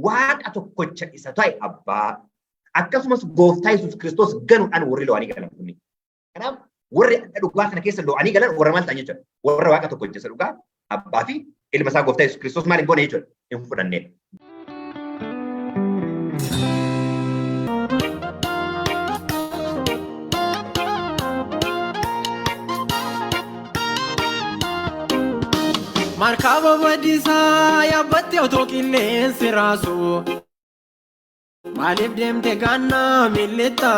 waaqa tokkocha isa ta'e abbaa akkasumas gooftaa Yesuus Kiristoos ganuudhaan warri lo'anii galan kunni. Kanaaf warri dhugaa kana keessa lo'anii galan warra maal ta'an jechuudha. Warra waaqa tokkocha isa dhugaa abbaa fi ilma isaa gooftaa Yesuus Kiristoos maal hin goone jechuudha. Hin fudhanneen. Markaba badisa yaabbatte otoo qilleensi raasu maaliif deemte ganna milletta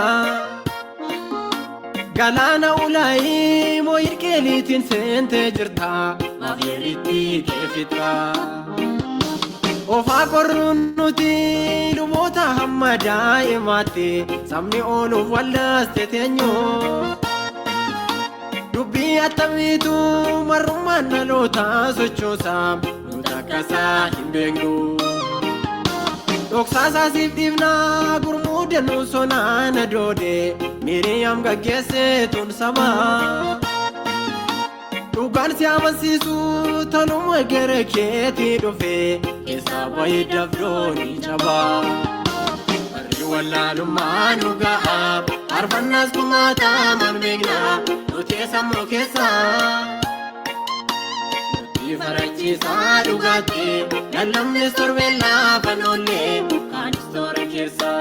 galaana ulaayi moo hirqeeliitiin seente jirta maaf yeeritti keefita ofaa qorruun nuti luboota hamma daa'imaatti sabni ooluuf wallaaste teenyoo dubbii attamiitu marrummaan dhalootaa sochoosaa nuti akkasaa hin beeknu Doksasa siftifna gurmuu dannuu sonaan adoode Miriyaam gaggeesse tun saba dhugaan si amansiisu tanuma gara keetii dhufe keessa baay'ee dabdooni jabaa warri wallaalummaa nu ga'a arfannaas kumaataa manbeekna nuti sammuu keessa Farachiisa dhugaatti gallamni sorbellaa fanoolee kan istoora keessa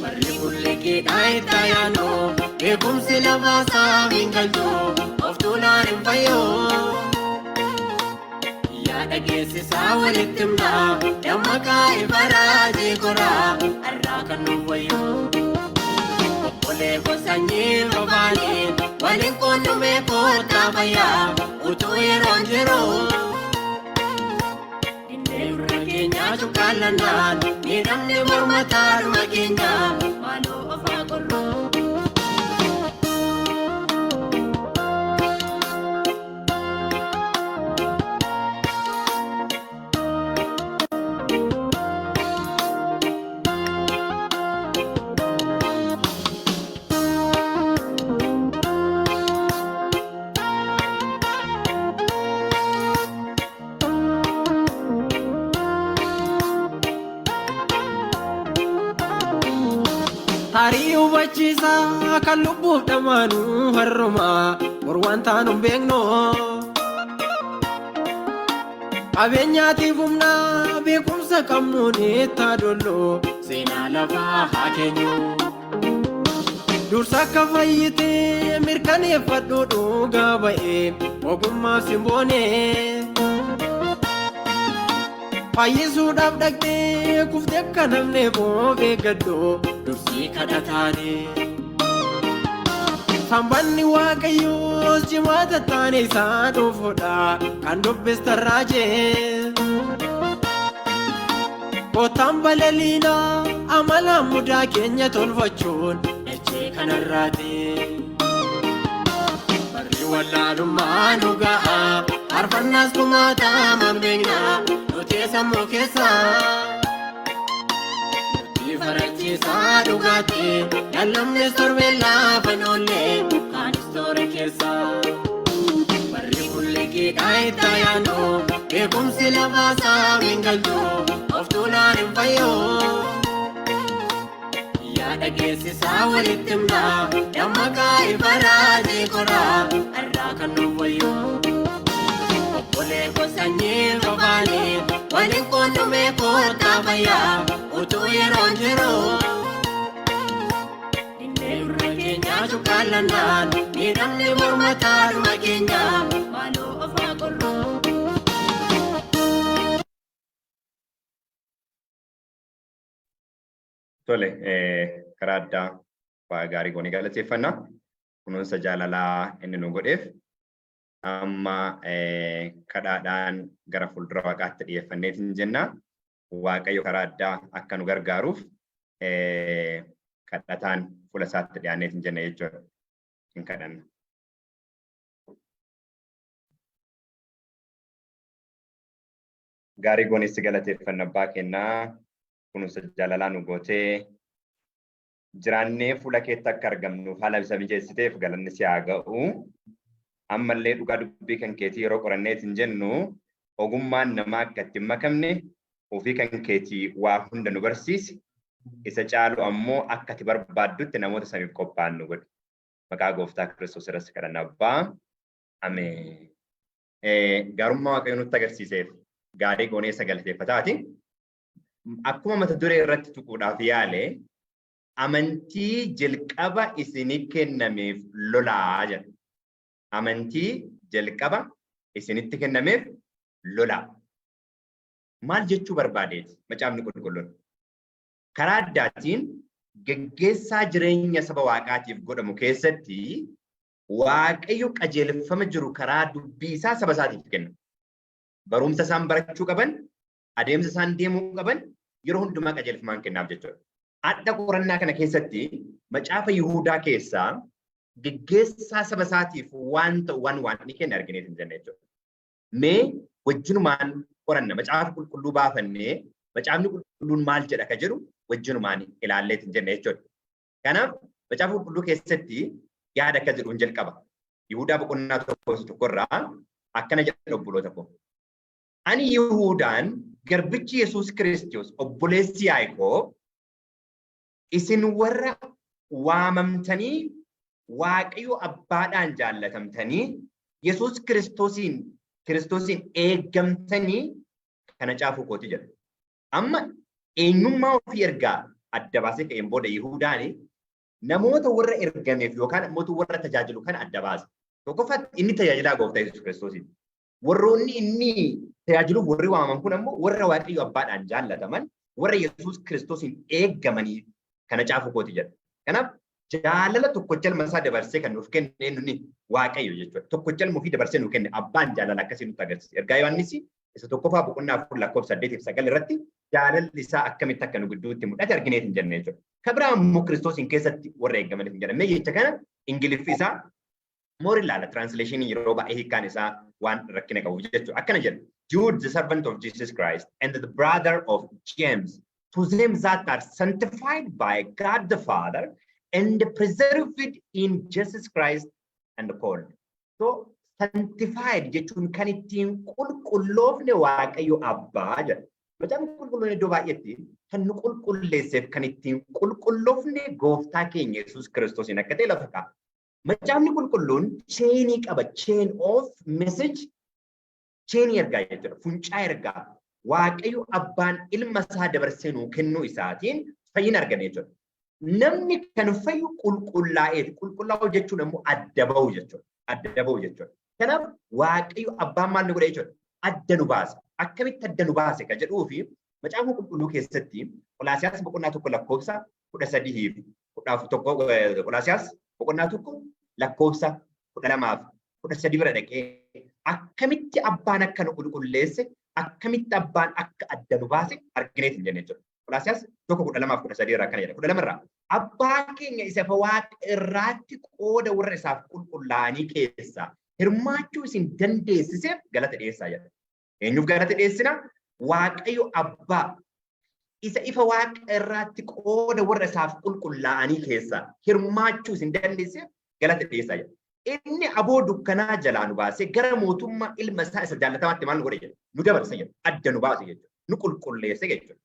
barri kulleekii dhaayitaa yaanoo beekumsi lafaasaa hin galchoo of tuulaan hin fayyoo yaada geessisaa walitti himnaa dammaqaa ifaraa jeekoraa har'aa kan nuuf fayyoo obbolee gosanyii robaanii waliin koondumee koottaa fayyaa utuu yeroon jiruu innee irra keenyaa cuqqaalannaan miidhamni mormataa dhuma keenyaa maaloo ofaa qorroo Tarii hubachiisa kan lubbuuf dhamaanu harruma morwaan taanun beekno qabeenyaatiif humna beekumsa qabnuun itti dollo seenaa lafaa haa keenyu dursa akka fayyite mirkaneeffadhu dhugaa ba'ee ogummaaf simboone fayyisuudhaaf dhaqxee kuftee akka namne boobee gaddoo dursii kadhataane sambanni waaqayyoos jimaata taane isaa dhufuudha kan dubbistan raajee kottaan balaliina amala mudaa keenya tolfachuun dachee kanarraati barri wallaalummaa nu ga'a arfannaas kumaataa manbeekna nuti sammuu keessa Farachiisa dhugaatti gallamni sorbellaa fanoolee kan istoora keessa barri kulleekii dhaayitaa yaanoo beekumsi lafaasaa hin galchoo of tuulaan hin fayyoo yaada geessisaa walitti himnaa dammaqaa ifaraa jeekoraa har'aa kan nuuf fayyoo obbolee gosanyii robaanii waliin koondumee koottaa fayyaa utuu yeroon jiruu innee irra keenyaa cuqqaalannaan miidhamni mormataa dhuma keenyaa maaloo ofaa qorroo Tole, karaa addaa baay'ee gaarii goonee galateeffannaa. Kunuunsa jaalalaa inni nu godheef amma kadhaadhaan gara fuuldura waaqaatti dhiyeeffanneetiin jenna. Waaqayyo karaa addaa akka nu gargaaruuf kadhataan fuula isaatti dhiyaanneetiin jenna jechuudha. Hin kadhanna. Gaarii goonessi galateeffanna abbaa kennaa kunuunsa jaalalaa nu gootee jiraannee fuula keetti akka argamnuuf haala isa mijeessiteef galanni si haa ga'u. Ammallee dhugaa dubbii kan keetii yeroo qoranneetiin jennu ogummaan namaa akka itti hin makamne ofii kan keetii waa hunda nu barsiisi. Isa caalu ammoo akka ati barbaaddutti namoota saniif qophaa'an nu godhi. Maqaa Gooftaa Kiristoos irratti kadhanna Abbaa. Ameen. Gaarummaa Waaqayyoo nutti agarsiiseef gaarii goonee galateeffataati. Akkuma mata duree irratti tuquudhaaf yaale amantii jalqaba isinii kennameef lolaa jedha. Amantii jalqaba isinitti kennameef lolaa. Maal jechuu barbaadeeti macaafni qulqulluun? Karaa addaatiin geggeessaa jireenya saba Waaqaatiif godhamu keessatti Waaqayyo qajeelfama jiru karaa dubbii isaa saba isaatiif kenna. Barumsa isaan barachuu qaban, adeemsa isaan deemuu qaban yeroo hundumaa qajeelfamaan kennaaf jechuudha. Adda qorannaa kana keessatti macaafa Yihuudaa keessaa geggeessaa saba isaatiif waan ni kenna arginee hin jenne jechuudha. Mee wajjinumaan qoranna macaafa qulqulluu baafannee macaafni qulqulluun maal jedha ka jedhu wajjinumaan ilaallee hin jenne jechuudha. Kanaaf macaafa qulqulluu keessatti yaada akka jedhuun jalqaba. Yihuudaa boqonnaa tokkorraa akkana jedha obboloota koo. Ani Yihuudaan garbichi Yesuus Kiristoos obboleessi Yaaqoob isin warra waamamtanii Waaqayyo abbaadhaan jaallatamtanii Yesuus Kiristoosiin eeggamtanii kana caafuu kooti jedha. Amma eenyummaa ofii ergaa adda baasee ka'een booda Yihuudaan namoota warra ergameef yookaan namoota warra tajaajilu kana adda baase. Tokkoffaa inni tajaajilaa Gooftaa Yesuus Kiristoosiin. Warroonni inni tajaajiluuf warri waamaman kun ammoo warra Waaqayyo abbaadhaan jaallataman warra Yesuus Kiristoosiin eeggamanii kana caafuu kooti jedha. Kanaaf jaalala tokkocha ilma isaa dabarsee kan nuuf kenne nuni Waaqayyo jechuudha. Tokkocha ilma ofii dabarsee nuuf kenne abbaan jaalala akkasii nutti agarsiisa. Ergaa Yohaannis isa tokkoffaa boqonnaa 4:8-9 irratti jaalalli isaa akkamitti akka nu gidduutti mul'ate arginee hin jenne jechuudha. Kabira ammoo Kiristoosiin keessatti warra eeggamaniif hin jedhamne jecha kana Ingiliffi isaa more ilaala translationii yeroo baay'ee hiikkaan isaa waan rakkina qabu jechuudha. Akkana jedha. Jude, the servant of Jesus Christ and the brother of James, to them that are sanctified by God the Father and preserved in Jesus Christ and called. So sanctified jechuun kan ittiin qulqulloofne Waaqayyo Abbaa jedha. Macaafni qulqulluun iddoo baay'eetti kan nu qulqulleesseef kan ittiin qulqulloofne Gooftaa keenya Yesuus Kiristoosiin akka ta'e lafa kaa'a. Macaafni qulqulluun cheenii qaba. Chain of message. Cheenii ergaa jechuudha. Funcaa ergaa. Waaqayyo abbaan ilma isaa dabarsee nuu kennuu isaatiin fayyina argame jechuudha. Namni kan fayyu qulqullaa'eeti. Qulqullaa'uu jechuun immoo adda ba'uu jechuudha. Adda ba'uu jechuudha. Kanaaf Waaqayyo abbaan maal nu godhe jechuudha? Adda nu baasa. Akkamitti adda nu baase ka jedhuu fi macaafa qulqulluu keessatti Qolaasiyaas boqonnaa 1 lakkoofsa 13 fi 11 Qolaasiyaas boqonnaa 1 lakkoofsa 12 fi 13 bira dhaqee akkamitti abbaan akka nu qulqulleesse akkamitti abbaan akka adda nu baase arginee hin jenne jechuudha. Qolaasiyaas 1:12 fi 13 irraa akkana jedha. 12 irraa abbaa keenya isa Waaqa irraatti qooda warra isaaf qulqullaa'anii keessaa hirmaachuu isin dandeessiseef galata dhiyeessaa jedha. Eenyuuf galata dhiyeessina? Waaqayyo abbaa isa ifa Waaqa irraatti qooda warra isaaf qulqullaa'anii keessaa hirmaachuu isin dandeessiseef galata dhiyeessaa jedha. Inni aboo dukkanaa jalaa nu baasee gara mootummaa ilma isaa isa jaallatamaatti maal nu godhe jedha. Nu dabarse jedha. Adda nu baase jechuudha. Nu qulqulleesse jechuudha.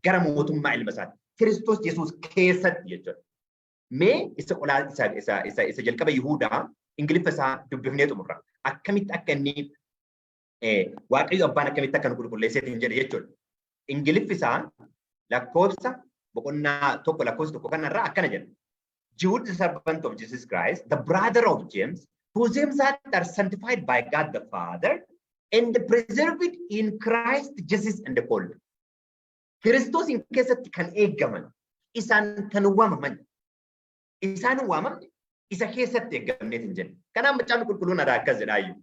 Gara mootummaa ilma isaatti. Kiristoos Yesuus keessatti jechuudha. Mee isa jalqaba Yihuudaa Ingiliffa isaa dubbifnee xumurra. Akkamitti akka inni Waaqayyo abbaan akkamitti akka nu qulqulleessee hin jedhe jechuudha. Ingiliffi isaa lakkoofsa boqonnaa 1 lakkoofsa 1 kanarraa akkana jedha. Jude, the servant of Jesus Christ, the brother of James, to them that are sanctified by God the Father and preserved in Christ Jesus and the called. Kiristoos in keessatti kan eeggaman, isaan kan waamaman, isaan waamamne isa keessatti eeggamneet hin jenne. Kanaaf macaafni qulqulluun aadaa akkas jedhaayyuu.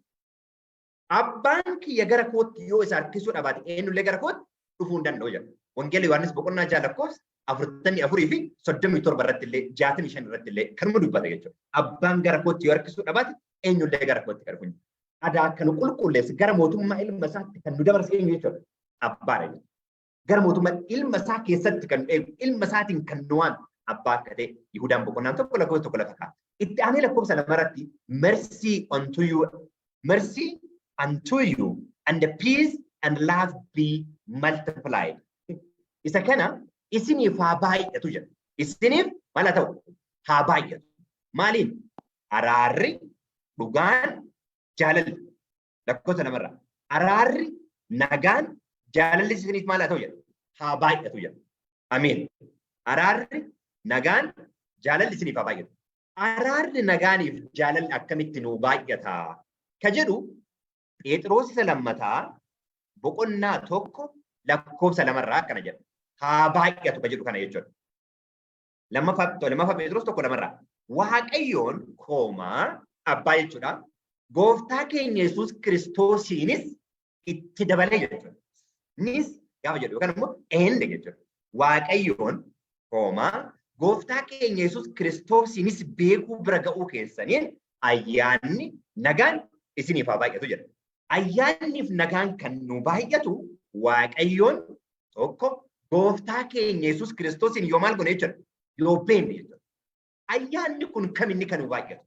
Abbaan kiyya gara kootti yoo isa harkisuu dhabaate eenyullee gara kootti dhufuu hin danda'u jedha. Wangeela Yohaannis boqonnaa 6 lakkoofsa 44 fi 37 irratti illee 65 irratti illee kanuma dubbata jechuudha. Abbaan gara kootti yoo harkisuu dhabaate eenyullee gara kootti dhufu hin danda'u. Aadaa kan qulqulleessi gara mootummaa ilma isaatti kan nu dabarse eenyu jechuudha. Abbaadha jechuudha. Gara mootummaa ilma isaa keessatti kan ilma isaatiin kan nu waame abbaa akka ta'e Yihuudaan boqonnaan 1 lakkoofsa 1 lafa kaa'a. Itti aanee lakkoofsa 2 irratti mercy unto you and the peace and love be multiplied. Isa kana isiniif haa baay'atu jedha. Isiniif maal haa ta'u? Haa baay'atu. Maaliin? Araarri, dhugaan, jaalalli. Lakkoofsa lamarraa. Araarri, nagaan, jaalalli isiniif maal haa ta'u jedha? Haa baay'atu jedha. Ameen. Araarri, nagaan, jaalalli isiniif haa baay'atu. Araarri, nagaaniif jaalalli akkamitti nuu baay'ata? Ka jedhu Phexros isa lammataa boqonnaa tokko lakkoofsa lamarraa akkana jedha. Haa baay'atu ka jedhu kana jechuudha. Lammaffaa Phexros tokko lamarraa. Waaqayyoon koomaa abbaa jechuudha. Gooftaa keenya Yesuus Kiristoosiinis itti dabalee jechuudha. Nis gaafa jedhu yookaan immoo eenye jechuudha. Waaqayyoon koomaa gooftaa keenya Yesuus Kiristoosiinis beekuu bira ga'uu keessaniin ayyaanni nagaan isiniif haa baay'atu jedha. Ayyaanniif nagaan kan nu baay'atu Waaqayyoon tokko gooftaa keenya Yesuus Kiristoosiin yoo maal godhe jechuudha. Yoo beekne jechuudha. Ayyaanni kun kam inni kan nu baay'atu?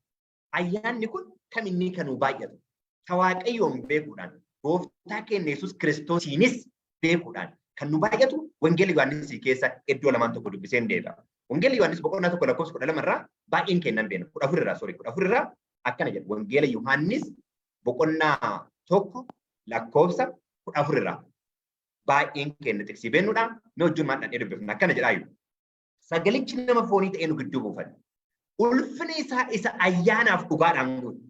Ayyaanni kun kam inni kan nu baay'atu? Ka Waaqayyoon beekuudhaan gooftaa keenya Yesuus Kiristoosiinis beekuudhaan kan nu baay'atu Wangeela Yohaannis keessa iddoo lamaan tokko dubbisee hin deebi'a. Wangeela Yohaannis boqonnaa tokko lakkoofsa 12 irraa baay'een kennan beena. 14 irraa akkana jedha. Wangeela Yohaannis boqonnaa tokko lakkoofsa 14 irraa baay'een kenna tiksii beennuudha. Mee wajjin maal dhadhee dubbifna akkana jedhaayu. Sagalichi nama foonii ta'ee nu gidduu buufate. Ulfina isaa isa ayyaanaaf dhugaadhaan guute.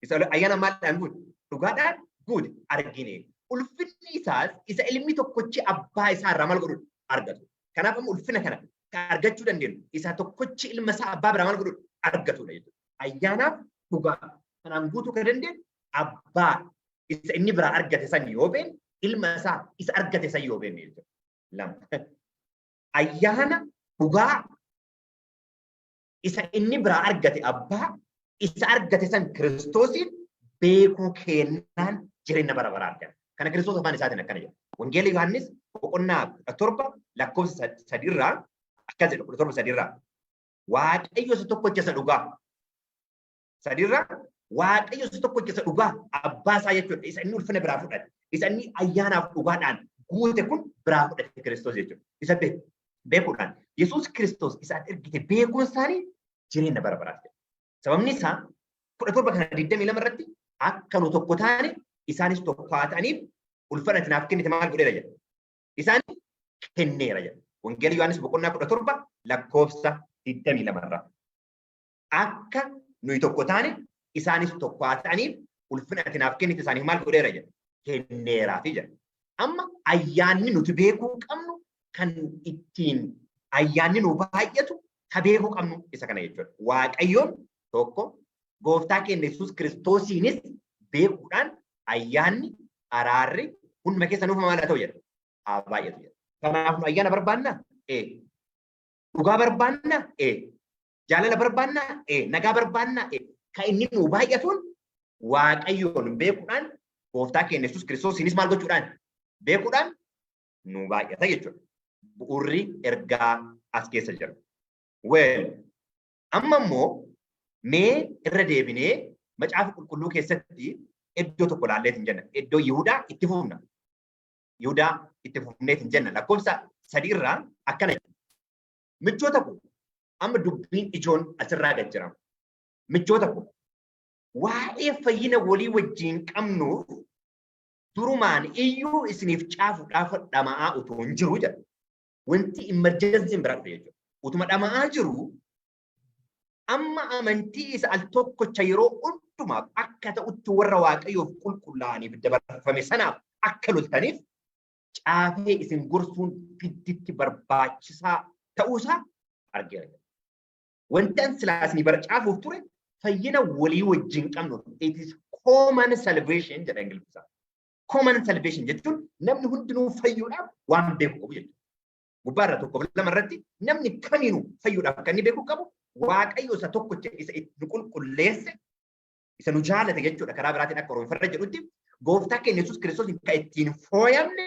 Isa ayyaana maaldhaan guute? Dhugaadhaan guute argine. Ulfinni isaas isa ilmi tokkochi abbaa isaa irraa maal godhu argatu. Kanaaf immoo ulfina kana kan argachuu dandeenyu isa tokkochi ilma isaa abbaa biraa maal godhu argatudha jechuudha. Ayyaanaaf dhugaa kanaan guutuu kan dandeenyu abbaa isa inni biraa argate san yoo beekne ilma isaa isa argate san yoo beekne jechuudha. Lama. Ayyaana dhugaa isa inni biraa argate abbaa isa argate san Kiristoosiin beekuu kennaan jireenya bara baraa argata. Kana Kiristoos afaan isaatiin akkana jedha. Wangeela Yohaannis boqonnaa 17 lakkoofsa 3 irraa akkas jedha. 17 irraa Waaqayyo isa tokkocha isa dhugaa. 3 irraa Waaqayyo isa tokkocha isa dhugaa abbaa isaa jechuudha. Isa inni ulfina biraa fudhate. Isa inni ayyaanaaf dhugaadhaan guute kun biraa fudhate Kiristoos jechuudha. Isa beekuudhaan Yesuus Kiristoos isaan ergite beekuun isaanii jireenya bara baraati. Sababni isaa 17 kana 22 irratti akka nu tokko taane isaanis tokko haa ta'aniif ulfina naaf kennite maal godheera jedha. Isaan kenneera jedha. Wangeela Yohaannis boqonnaa 17 lakkoofsa 22 irraa. Akka nuyi tokko taane isaanis tokko haa ta'aniif ulfina naaf kennite isaaniif maal godheera jedha. Kenneeraafi jedha. Amma ayyaanni nuti beekuu qabnu kan ittiin ayyaanni nu baay'atu ka beekuu qabnu isa kana jechuudha. Waaqayyoon tokko gooftaa keenya Yesuus Kiristoosiinis beekuudhaan ayyaanni araarri hunduma keessa nuuf maal haa ta'u jedha. Haa baay'atu jedha. Kanaaf nu ayyaana barbaannaa? Dhugaa barbaannaa? Jaalala barbaannaa? Nagaa barbaannaa? Kan inni nu baay'atuun Waaqayyoon beekuudhaan gooftaa keenya Yesuus Kiristoosiinis maal gochuudhaan beekuudhaan nu baay'ata jechuudha. Bu'uurri ergaa as keessa jira. Amma immoo mee irra deebinee macaafa qulqulluu keessatti iddoo tokko laallee hin jenna. Iddoo Yihudaa itti fufna. Yihudaa itti fufnee hin jenna. Lakkoofsa 3 irraa akkana jedha. Michoota ko amma dubbiin ijoon asirraa gad jira. Michoota ko waa'ee fayyina walii wajjin qabnuuf durumaan iyyuu isiniif caafuudhaaf dhama'aa utuu hin jiru jedha. Wanti emergensiin bira dhufe jechuudha. Utuma dhama'aa jiru amma amantii isa al tokkocha yeroo hundumaaf akka ta'utti warra Waaqayyoof qulqullaa'aniif dabarfame sanaaf akka loltaniif caafee isin gorsuun fidditti barbaachisaa ta'uusaa argeera. Wanti an silaa isinii bara caafuuf ture fayyina walii wajjin qabnu. It is common salvation jedha Ingiliffaan. Common salvation jechuun namni hundinuu fayyuudhaaf waan beeku qabu jechuudha. Gubbaarra tokko lama irratti namni kamiinuu fayyuudhaaf kan inni beeku qabu Waaqayyo isa tokkocha isa nu qulqulleesse isa nu jaalate jechuudha. Karaa biraatiin akka Oromoon farra jedhutti gooftaa keenya Yesuus Kiristoos kan ittiin fooyamne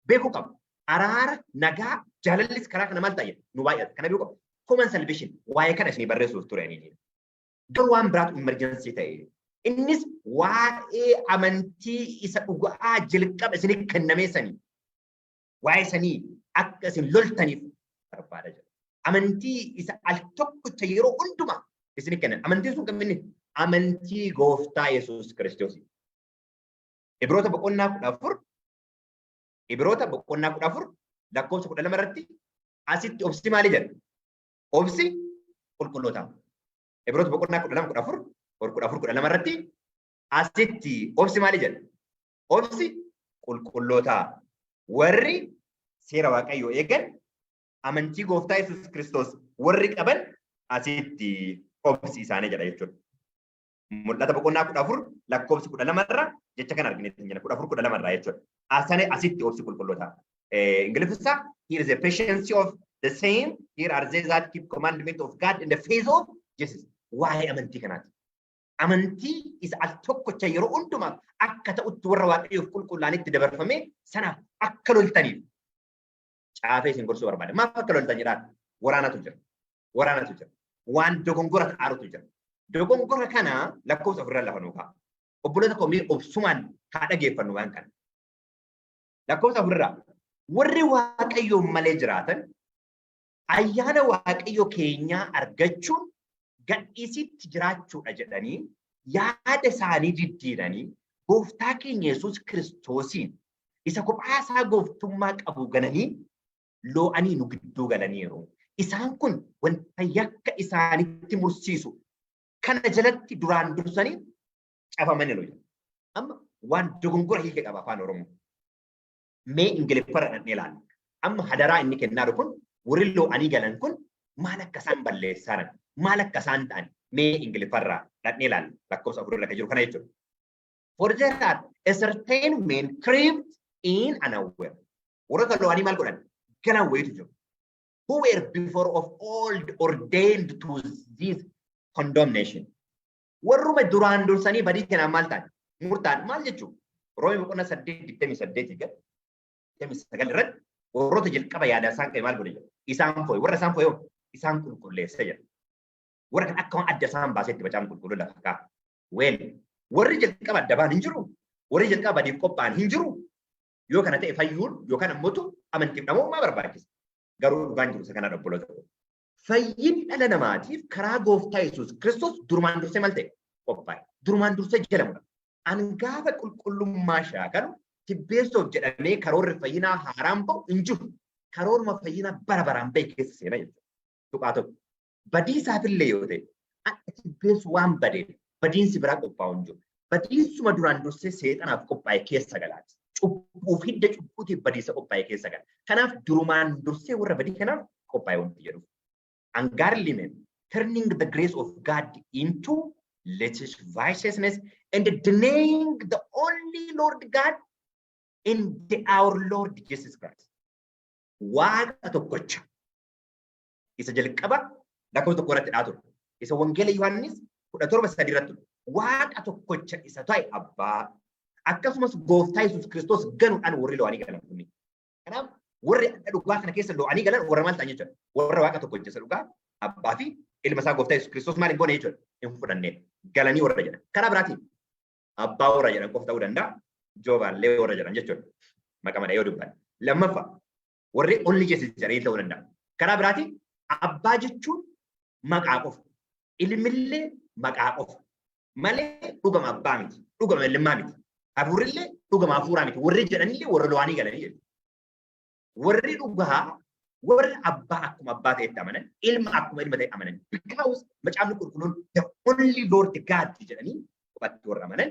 beeku qabu. Araara nagaa jaalallis karaa kana maal ta'e nu baay'ata. Kana beeku qabu. Common salvation waa'ee kana isinii barreessuuf ture ani. Garuu waan biraatu emergency ta'e Innis waa'ee amantii isa dhugaa jalqaba isinii kenname sanii waa'ee sanii akka isin loltaniif barbaada jira. Amantii isa al tokkicha yeroo hundumaa isinii kennan. Amantiin sun kan inni amantii gooftaa Yesuus Kiristoos. Ibroota boqonnaa 14 lakkoofsa 12 irratti asitti obsi maali jedha? Obsi qulqullootaa. Ibroota boqonnaa 12 irratti asitti obsi maali jedha? Obsi qulqullootaa. Warri seera Waaqayyoo eegan amantii gooftaa Yesuus Kiristoos warri qaban asitti obsi isaanii jedha jechuudha. Mul'ata boqonnaa 14 lakkoofsi 12 irra jecha kan arginetti jira 14 irraa jechuudha. Asitti obsi qulqullootaa. Ingiliffaa here is a patience of the same. Here are they that keep commandment of God in the face of Jesus. Waa'ee amantii kanaati. Amantii isa al tokkocha yeroo hundumaa akka ta'utti warra Waaqayyoof qulqullaanitti dabarfamee sanaaf akka loltaniif caafee isin gorsuu barbaada. Maaf akka loltan jedhaan waraanatu jira. Waan dogongora ta'arutu jira. Dogongora kana lakkoofsa ofirraa lafa nuu ka'a. Obboloota koomii obsumaan haa dhageeffannu waan kana. Lakkoofsa ofirraa warri Waaqayyoo malee jiraatan ayyaana Waaqayyoo keenyaa argachuun gadhiisitti jiraachuudha jedhanii yaada isaanii diddiiranii gooftaa keenya Yesuus Kiristoosiin isa kophaa isaa gooftummaa qabu gananii loo'anii nu gidduu galaniiru. Isaan kun wanta yakka isaanitti mursiisu kana jalatti duraan dursanii cafamanii jiru. Amma waan dogongora hiike qaba afaan Oromoo. Mee Ingiliffarra dhaqnee ilaalla. Amma hadaraa inni kennaa kun warri loo'anii galan kun maal akka isaan balleessan maal akka isaan ta'an mee Ingiliffarraa dhaqnee ilaalla. Lakkoofsa 4 irra jiru kana jechuudha. For there are a certain men crept in unaware. Warra loo'anii maal godhan? Galan wayitu jiru. Who were before of old ordained to this condemnation. Warruma duraan dursanii badii kanaan maal ta'an? Murtaan maal jechuudha? Roomii boqonnaa 8:28 gad 29 irratti warroota jalqaba yaada isaan qabe maal godhe jedha. Isaan fo'e warra isaan fo'e isaan qulqulleessa jedha. Warra kan akka waan adda isaan baasetti bacaan qulqulluu lafa ka'a. Weel warri jalqaba adda ba'an hin jiru. Warri jalqaba badiif qophaa'an hin jiru. Yoo kana ta'e fayyuun yookaan ammoo amantiif dhamummaa barbaachisa. Garuu dhugaan jiru isa kana obboloota. Fayyinni dhala namaatiif karaa gooftaa Yesuus Kiristoos durumaan dursee maal ta'e? Qophaa'e. Durumaan dursee jedhamudha. Angaafa qulqullummaa shaakalu tibbeessuuf jedhamee karoorri fayyinaa haaraan ba'u hin jiru. Karoorma fayyinaa bara baraan ba'e keessa seena jechuudha. Tuqaa tokko. Badiisaafillee yoo ta'e akka tibbeessu waan badeen badiinsi biraa qophaa'u hin jiru. Badiinsuma duraan dursee seexanaaf qophaa'e keessa galaati. Cubbuuf hidda cubbuutiif badiisa qophaa'e keessa gala. Kanaaf durumaan dursee warra badii kanaaf qophaa'e wanti jedhu. Ungodly men turning the grace of God into lasciviousness and denying the only Lord God in our Lord Jesus Christ. Waaqa tokkocha. Isa jalqaba lakkoofsa tokko irratti dhaatu. Isa wangeela Yohaannis 17:3 irratti. Waaqa tokkocha isa ta'e abbaa. Akkasumas gooftaa Yesuus Kiristoos ganuudhaan warri loo'anii galan kunni. Kanaaf warri dhugaa kana keessa loo'anii galan warra maal ta'an jechuudha. Warra waaqa tokkocha isa dhugaa abbaa fi ilma isaa gooftaa Yesuus Kiristoos maal hin goone jechuudha. Hin fudhannee galanii warra jedhan. Karaa biraatiin abbaa warra jedhan qofa ta'uu danda'a. Joobaallee warra jedhan jechuudha. Maqamadha yoo dubban. Lammaffaa warri only Jesus jedhanii ta'uu danda'a. Karaa biraatiin abbaa jechuun maqaa qofa. Ilmillee maqaa qofa. Malee dhugama abbaa miti. Dhugama ilmaa miti. Hafuurillee dhugama hafuuraa miti. Warri jedhanillee warra loo'anii galanii jedhu. Warri dhugaa warri abbaa akkuma abbaa ta'etti amanan, ilma akkuma ilma ta'e amanan. Because macaafni qulqulluun the only Lord God jedhanii qofatti warra amanan.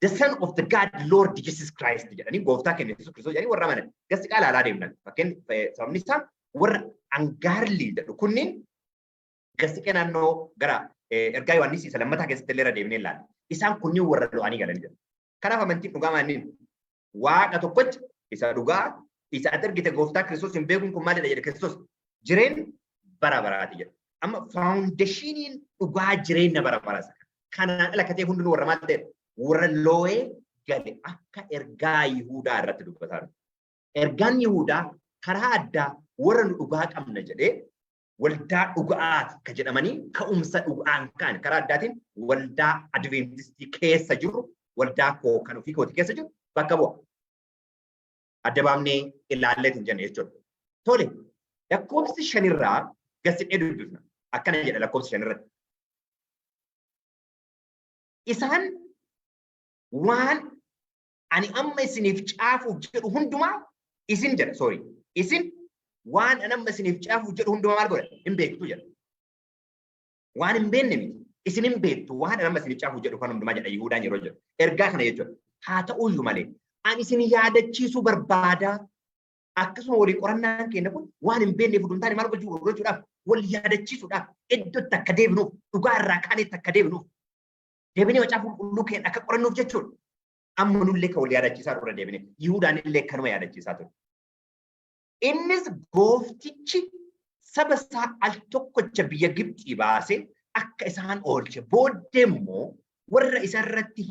The Son of the God Lord Jesus Christ jedhanii gooftaa keenya Yesuus Kiristoos jedhanii warra amanan. Gasti qaala alaa deemnan. Fakkeen sababni isaa warra angaarlii jedhu kunniin gasti qee naannoo gara ergaa Yohaannis isa lammataa keessatti illee irra deemnee ilaalla. Isaan kunniin warra loo'anii galanii jedhu. Kanaaf amantiin dhugaa maanniin waaqa tokkocha isa dhugaa isa ati argite gooftaa Kiristoos hin beekuun kun maalidha jedhe Kiristoos jireenya bara baraati jedha. Amma faawundeeshiniin dhugaa jireenya bara baraasa. Kanaan ala katee hundinuu warra maal ta'e warra loo'ee gale akka ergaa Yihuudaa irratti dubbataa. Ergaan Yihuudaa karaa addaa warra nu dhugaa qabna jedhee waldaa dhugaati ka jedhamanii ka'umsa dhugaan kan karaa addaatiin waldaa adventistii keessa jiru waldaa koo kan ofii kooti keessa jiru bakka bu'a. Adda baafnee ilaallee hin jenne jechuudha. Tole lakkoofsi 5 irraa gasidhee dubbifna. Akkana jedha lakkoofsi 5 irratti. Isaan waan ani amma isiniif caafuuf jedhu hundumaa isin jedha. Sorry. Isin waan ani amma isiniif caafuuf jedhu hundumaa maal godha? Hin beektu jedha. Waan hin beekne miti. Isin hin beektu waan ani amma isiniif caafuuf jedhu kan hundumaa jedha Yihuudaan yeroo jedhu. Ergaa kana jechuudha. Haa ta'uyyuu malee ani isin yaadachiisuu barbaada. Akkasuma walii qorannaan keenya kun waan hin beekneef hunduu taane maal gochuudhaaf wal yaadachiisuudhaaf iddootti akka deebinuuf dhugaa irraa kaanetti akka deebinuuf deebinee macaafa qulqulluu keenya akka qorannuuf jechuudha. Amma nullee kan wal yaadachiisaa turre deebinee Yihuudaan illee kanuma yaadachiisaa ture. Innis gooftichi saba isaa al tokkocha biyya Gibxii baasee akka isaan oolche booddee immoo warra isatti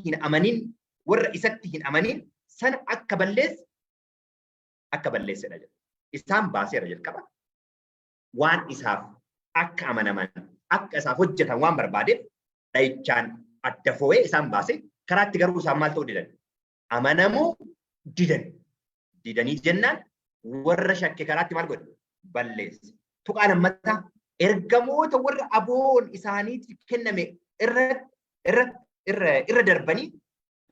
hin amanin sana akka balleessedha jedha. Isaan baaseera jalqaba. Waan isaaf akka amanaman akka isaaf hojjetan waan barbaadeef dhayichaan adda foo'ee isaan baasee karaatti garuu isaan maal ta'uu didan? Amanamuu didan. Didanii jennaan warra shakke karaatti maal godhe? Balleesse. Tuqaa lammataa ergamoota warra aboon isaaniitiif kenname irra darbanii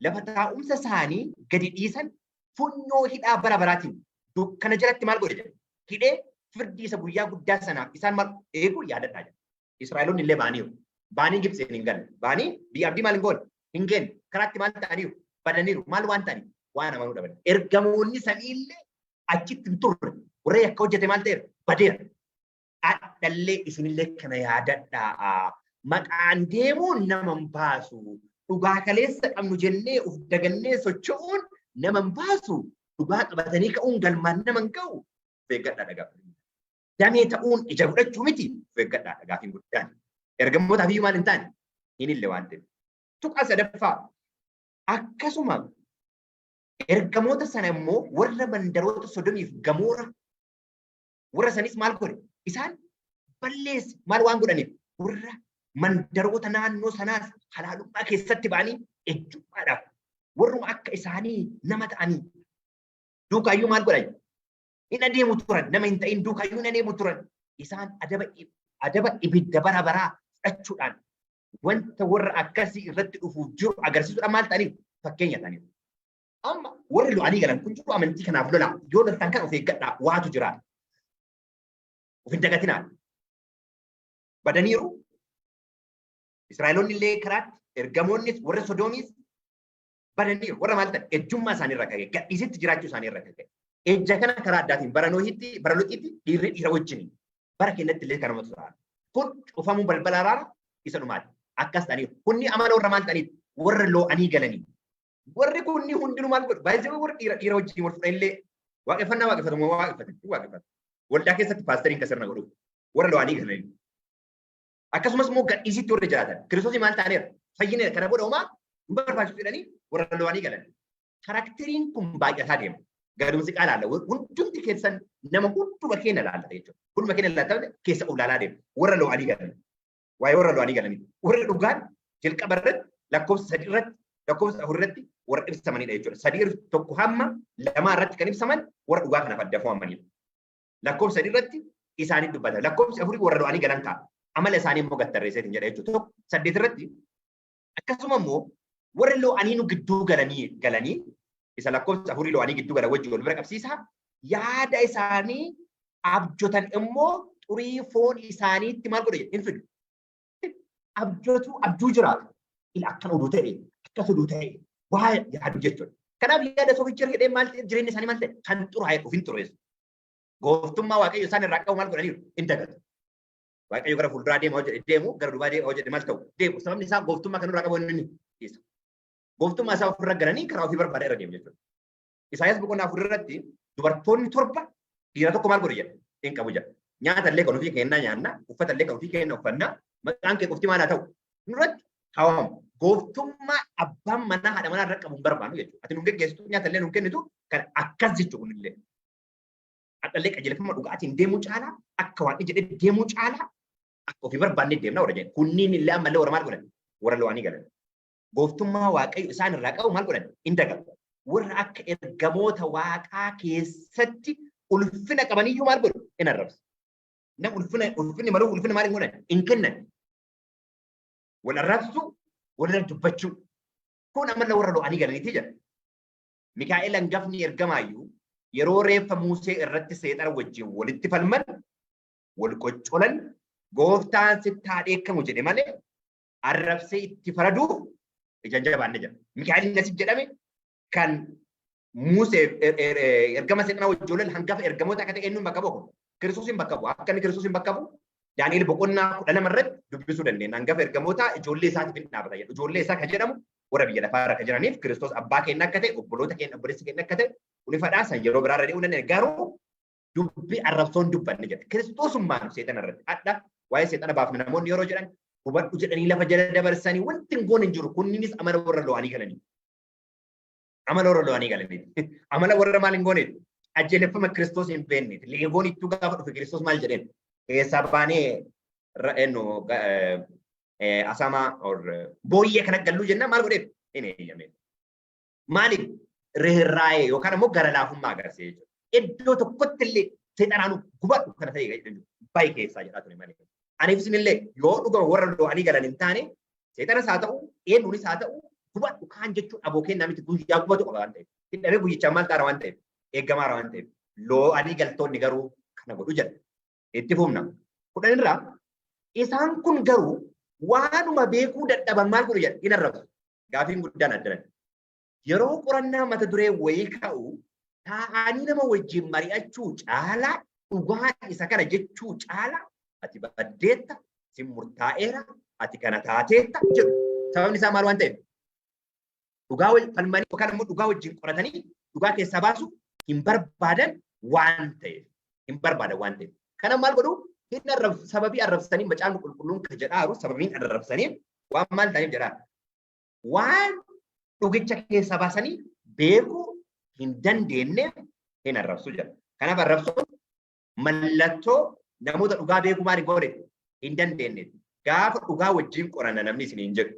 lafa taa'umsa isaanii gadi dhiisan funyoo hidhaa bara baraatiin dukkana jalatti maal godhe jedhe? Hidhee firdii isa guyyaa guddaa sanaaf isaan maal eegu yaadadhaa jedha. Israa'eloonni illee baaniiru. Baanii Gibxiin hin galle. Baanii biyya abdii maal hin goone? Hin geenne. Karaatti maal ta'aniiru? Badaniiru. Maal waan ta'aniif? Waan amanuu dhaban. Ergamoonni samii illee achitti hin turre. Warra yakka hojjete maal ta'eera? Badeera. Adhallee isinillee kana yaadadhaa. Maqaan deemuun nama hin baasu. Dhugaa kaleessa qabnu jennee uf dagannee socho'uun nama hin baasu. Dhugaa qabatanii ka'uun galmaan nama hin ga'u. Feeggadhaa dhagaa. Damee ta'uun ija godhachuu miti. Feeggadhaa dhagaafiin guddaan. Ergamootaa fi maal hin taane hin illee waan ta'eef. Tuqaa sadaffaa akkasuma ergamoota sana immoo warra mandaroota Sodomiif Gamoora warra sanis maal godhe? Isaan balleesse maal waan godhaniif? Warra mandaroota naannoo sanaas halaalummaa keessatti ba'anii ejjummaadhaaf warruma akka isaanii nama ta'anii duukaayyuu maal godhan? Hin adeemu turan nama hin ta'in duukaayyuu hin adeemu turan. Isaan adaba ibidda bara baraa fudhachuudhaan wanta warra akkasii irratti dhufuuf jiru agarsiisuudhaan maal ta'aniif? Fakkeenya ta'aniif. Amma warri lo'anii galan kun jiru amantii kanaaf lola yoo loltan kan of eeggadhaa waatu jira. Of hin dagatinaa. Badaniiru. Israa'eloonni illee karaatti ergamoonnis warra Sodoomis badaniiru. Warra maal ta'an ejjummaa isaanii irra ka'e gadhiisitti jiraachuu isaanii irra ka'e. Ejja kana karaa addaatiin bara Looxiitti dhiira wajjin bara keenyatti illee kanuma tura. Kun cufamuu balbala araara isa dhumaati. Akkas ta'aniiru. Kunni amala warra maal ta'aniif? Warra lo'anii galanii. Warri kunni hundinuu maal godhu? Baay'ee warra dhiira wajjin wal fudhan illee waaqeffannaa waaqeffatu. Waldaa keessatti paastariin kan sirna godhu. Warra lo'anii galanii. Akkasumas immoo gadhiisitti warra jiraatan. Kiristoosii maal ta'aniira? Fayyineera. Kana booda homaa hin barbaachisu jedhanii warra lo'anii galan. Karakteriin kun baay'ataa deema. Gadumsi qaalaalla. Hundumti keessan nama hunduma keenya ilaalla jechuudha. Hunduma keenya ilaalla keessa ulaalaa deema. Warra lo'anii galan. Waa'ee warra lo'anii galanii. Warra dhugaan jalqaba irratti lakkoofsa 3 irratti lakkoofsa 4 irratti warra ibsamanidha jechuudha. 3 tokko hamma 2 irratti kan ibsaman warra dhugaa kanaaf adda foo'amanidha. Lakkoofsa 3 irratti isaanii dubbata. Lakkoofsa 4 warra lo'anii galan ta'a. Amala isaanii immoo gattarreesseetiin jedha jechuudha. 8 irratti akkasuma immoo warri lo'anii nu gidduu galanii isa lakkoofsa 4 lo'anii gidduu galan wajjin wal bira qabsiisa. Yaada isaanii abjotan immoo xurii foon isaaniitti maal godhe hin fidu. Abjuu jiraatu. Akkan oduu ta'e akkas oduu ta'e waa yaadu jechuudha. Kanaaf yaada soficha jedhee maal ta'e jireenya isaanii maal ta'e kan xuraa'e ofin xureessu. Gooftummaa Waaqayyo isaan irraa qabu maal godhaniiru hin dagatu. Waaqayyo gara fuulduraa deemu gara duubaa hojjete maal ta'u deemu. Sababni isaa gooftummaa kan irraa qabu inni isa. Gooftummaa isaa ofirra galanii karaa ofii barbaada irra deemu jechuudha. Isaayyaas boqonnaa 4 irratti dubartoonni 7 dhiira tokko maal godhu jedha hin qabu jedha. Nyaata illee kan ofii kennaa nyaanna uffata illee kan ofii kenna uffanna maqaan kee qofti maal haa ta'u nurratti hawamu. Gooftummaa abbaan manaa haadha manaa irra qabu hin barbaadu jechuudha. Ati nu geggeessitu nyaata illee nu kennitu kan akkas jechuudha kunillee. Adallee qajeelfama dhugaatiin deemuu caalaa akka waan jedhee deemuu caalaa akka ofii barbaanne deemna warra jedhan. Kunniin illee ammallee warra maal godhan? Warra lo'anii galan. Gooftummaa waaqayyo isaan irraa qabu maal godhan? Hin dagalu. Warra akka ergamoota waaqaa keessatti ulfina qabaniyyuu maal godhu? Hin arrabsu. Nam ulfinni malu ulfinni maal hin godhan? Hin kennan. Wal arrabsu, wal dubbachuu. Kun ammallee warra lo'anii galaniiti jedha. Mikaa'el hangafni ergamaayyuu yeroo reeffa Musee irratti seexana wajjin walitti falman wal qoccolan gooftaan sitti haa dheekkamu jedhe malee arrabsee itti faraduuf ija jabaanne jedha. Mikaa'el nasiif jedhame kan Musee ergama seexana wajjin wal hangafa ergamoota akka ta'e eenyuun bakka bu'u? Kiristoosiin bakka bu'u. Akka inni Kiristoosiin bakka bu'u Daani'el boqonnaa 12 irratti dubbisuu dandeenya. Hangafa ergamoota ijoollee isaatiif hin dhaabata jedhu. Ijoollee isaa kan jedhamu warra biyya lafaa irra kan jiraniif Kiristoos abbaa keenya akka ta'e obboloota keenya obboleessi keenya akka ta'e ulifadhaa san yeroo biraa irra dee'uu dandeenya. Garuu dubbii arrabsoon dubbanne jedha. Kiristoosummaan seexana irratti adda waa'ee seexana baafne namoonni yeroo jedhan hubadhu jedhanii lafa jala dabarsanii wanti hin goone hin jiru. Kunniinis amala warra lo'anii galanii. Amala warra lo'anii galanii. Amala warra maal hin gooneeti. Ajjeeleffama Kiristoos hin beekneeti. Leegoon ittuu gaafa dhufe Kiristoos maal jedheen? Keessaa baanee asama booyyee kana galluu jennaan maal godheef? Hin eeyyamne. Maaliif? Reerraa'ee yookaan immoo gara laafummaa agarsiisa jechuudha. Iddoo tokkotti illee seexanaan gubadhu kana ta'e jechuudha. Baay'ee keessaa jedhaa ture malee. Aniif isinillee yoo dhugama warra lo'anii galan hin taane seexanas haa ta'u eenyuunis haa ta'u gubadhu kaan jechuun abookeen namichi guyyaa gubatu qaba waan ta'eef. Hidhamee guyyichaan maal taara waan ta'eef eeggamaara waan ta'eef lo'anii galtoonni garuu kana godhu jedha. Itti fufna. Kudhan irraa isaan kun garuu waanuma beekuu dadhaban maal godhu jedha hin arrabsu. Gaafiin guddaan addan. Yeroo qorannaa mata duree wayii ka'u taa'anii nama wajjin mari'achuu caalaa dhugaa isa kana jechuu caalaa ati baddeetta si murtaa'eera ati kana taateetta jedhu. Sababni isaa maal waan ta'eef? Dhugaa falmanii yookaan immoo dhugaa wajjin qoratanii dhugaa keessaa baasu hin barbaadan waan ta'eef. Hin barbaadan waan ta'eef. Kana maal godhu? Hin arrabsu. Sababii arrabsanii macaan qulqulluun kan jedhaaru sababiin arrabsaniif waan maal ta'eef jedhaa. Waan dhugicha keessaa baasanii beekuu hin dandeenyeef hin arrabsu jedha. Kanaaf arrabsuun mallattoo namoota dhugaa beekuu maal hin goone hin dandeenye. Gaafa dhugaa wajjin qoranna namni isin hin jedhu.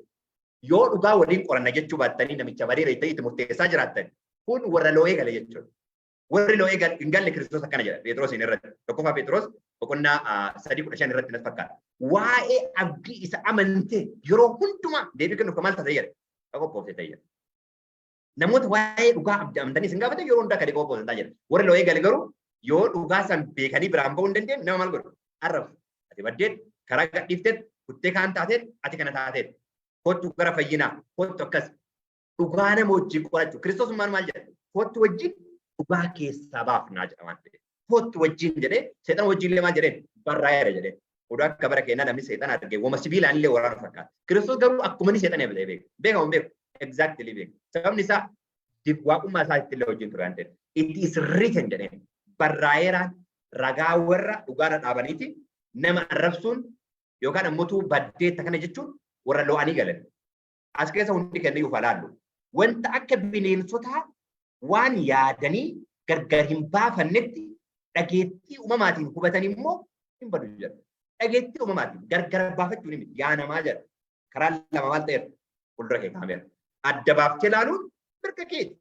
Yoo dhugaa waliin qoranna jechuu baattanii namicha bareeda itti murteessaa jiraattan kun warra lo'ee gale jechuudha. Warri lo'ee hin galle Kiristoos akkana jedha Phexros irratti. Tokkoffaa Phexros boqonnaa 3:15 irratti nas fakkaata. Waa'ee abdii isa amantee yeroo hundumaa deebii kennuuf maal ta'a jedha. Qophoofte ta'e. Namoota waa'ee dhugaa amantanii isin gaafatan yeroo hundaa kan qophooftan ta'a jedha. Warri lo'ee gale garuu yoo dhugaa san beekanii biraan bahuu hin dandeenye nama maal godhu? Arrabsu. Ati baddeet karaa gadhiifteet kuttee kaan taateet ati kana taateet. Kottu gara fayyinaa kottu akkas dhugaa nama wajjin qorachuu. Kiristoos maal jedha? Kottu wajjin dhugaa keessaa baafnaa jedha waan ta'eef. Kottu wajjin jedhee seexana wajjin illee maal jedheen? Barraa'eera jedheen. Odaa akka bara keenyaa namni seexana argee wama sibiilaan illee waraana fakkaata. Kiristoos garuu akkuma inni seexana eebilee beeka. Beekamu beeku. Exactly beeku. Sababni isaa waaqummaa isaatti illee wajjin ture waan ta'eef. It is written jedheen. Barraa'eeraan ragaa warra dhugaadha dhaabaniiti nama arrabsuun yookaan ammoo baddeetta kana jechuun warra lo'anii galan. As keessa hundi kenniyyuu falaallu. Wanta akka bineensotaa waan yaadanii gargar hin baafannetti dhageettii uumamaatiin hubatan immoo hin badu jedha. Dhageettii uumamaatiin gargar baafachuun miti yaa namaa jedha. Karaa lama maal ta'eef fuuldura kee kaameera. Adda baaftee ilaaluun mirga keeti.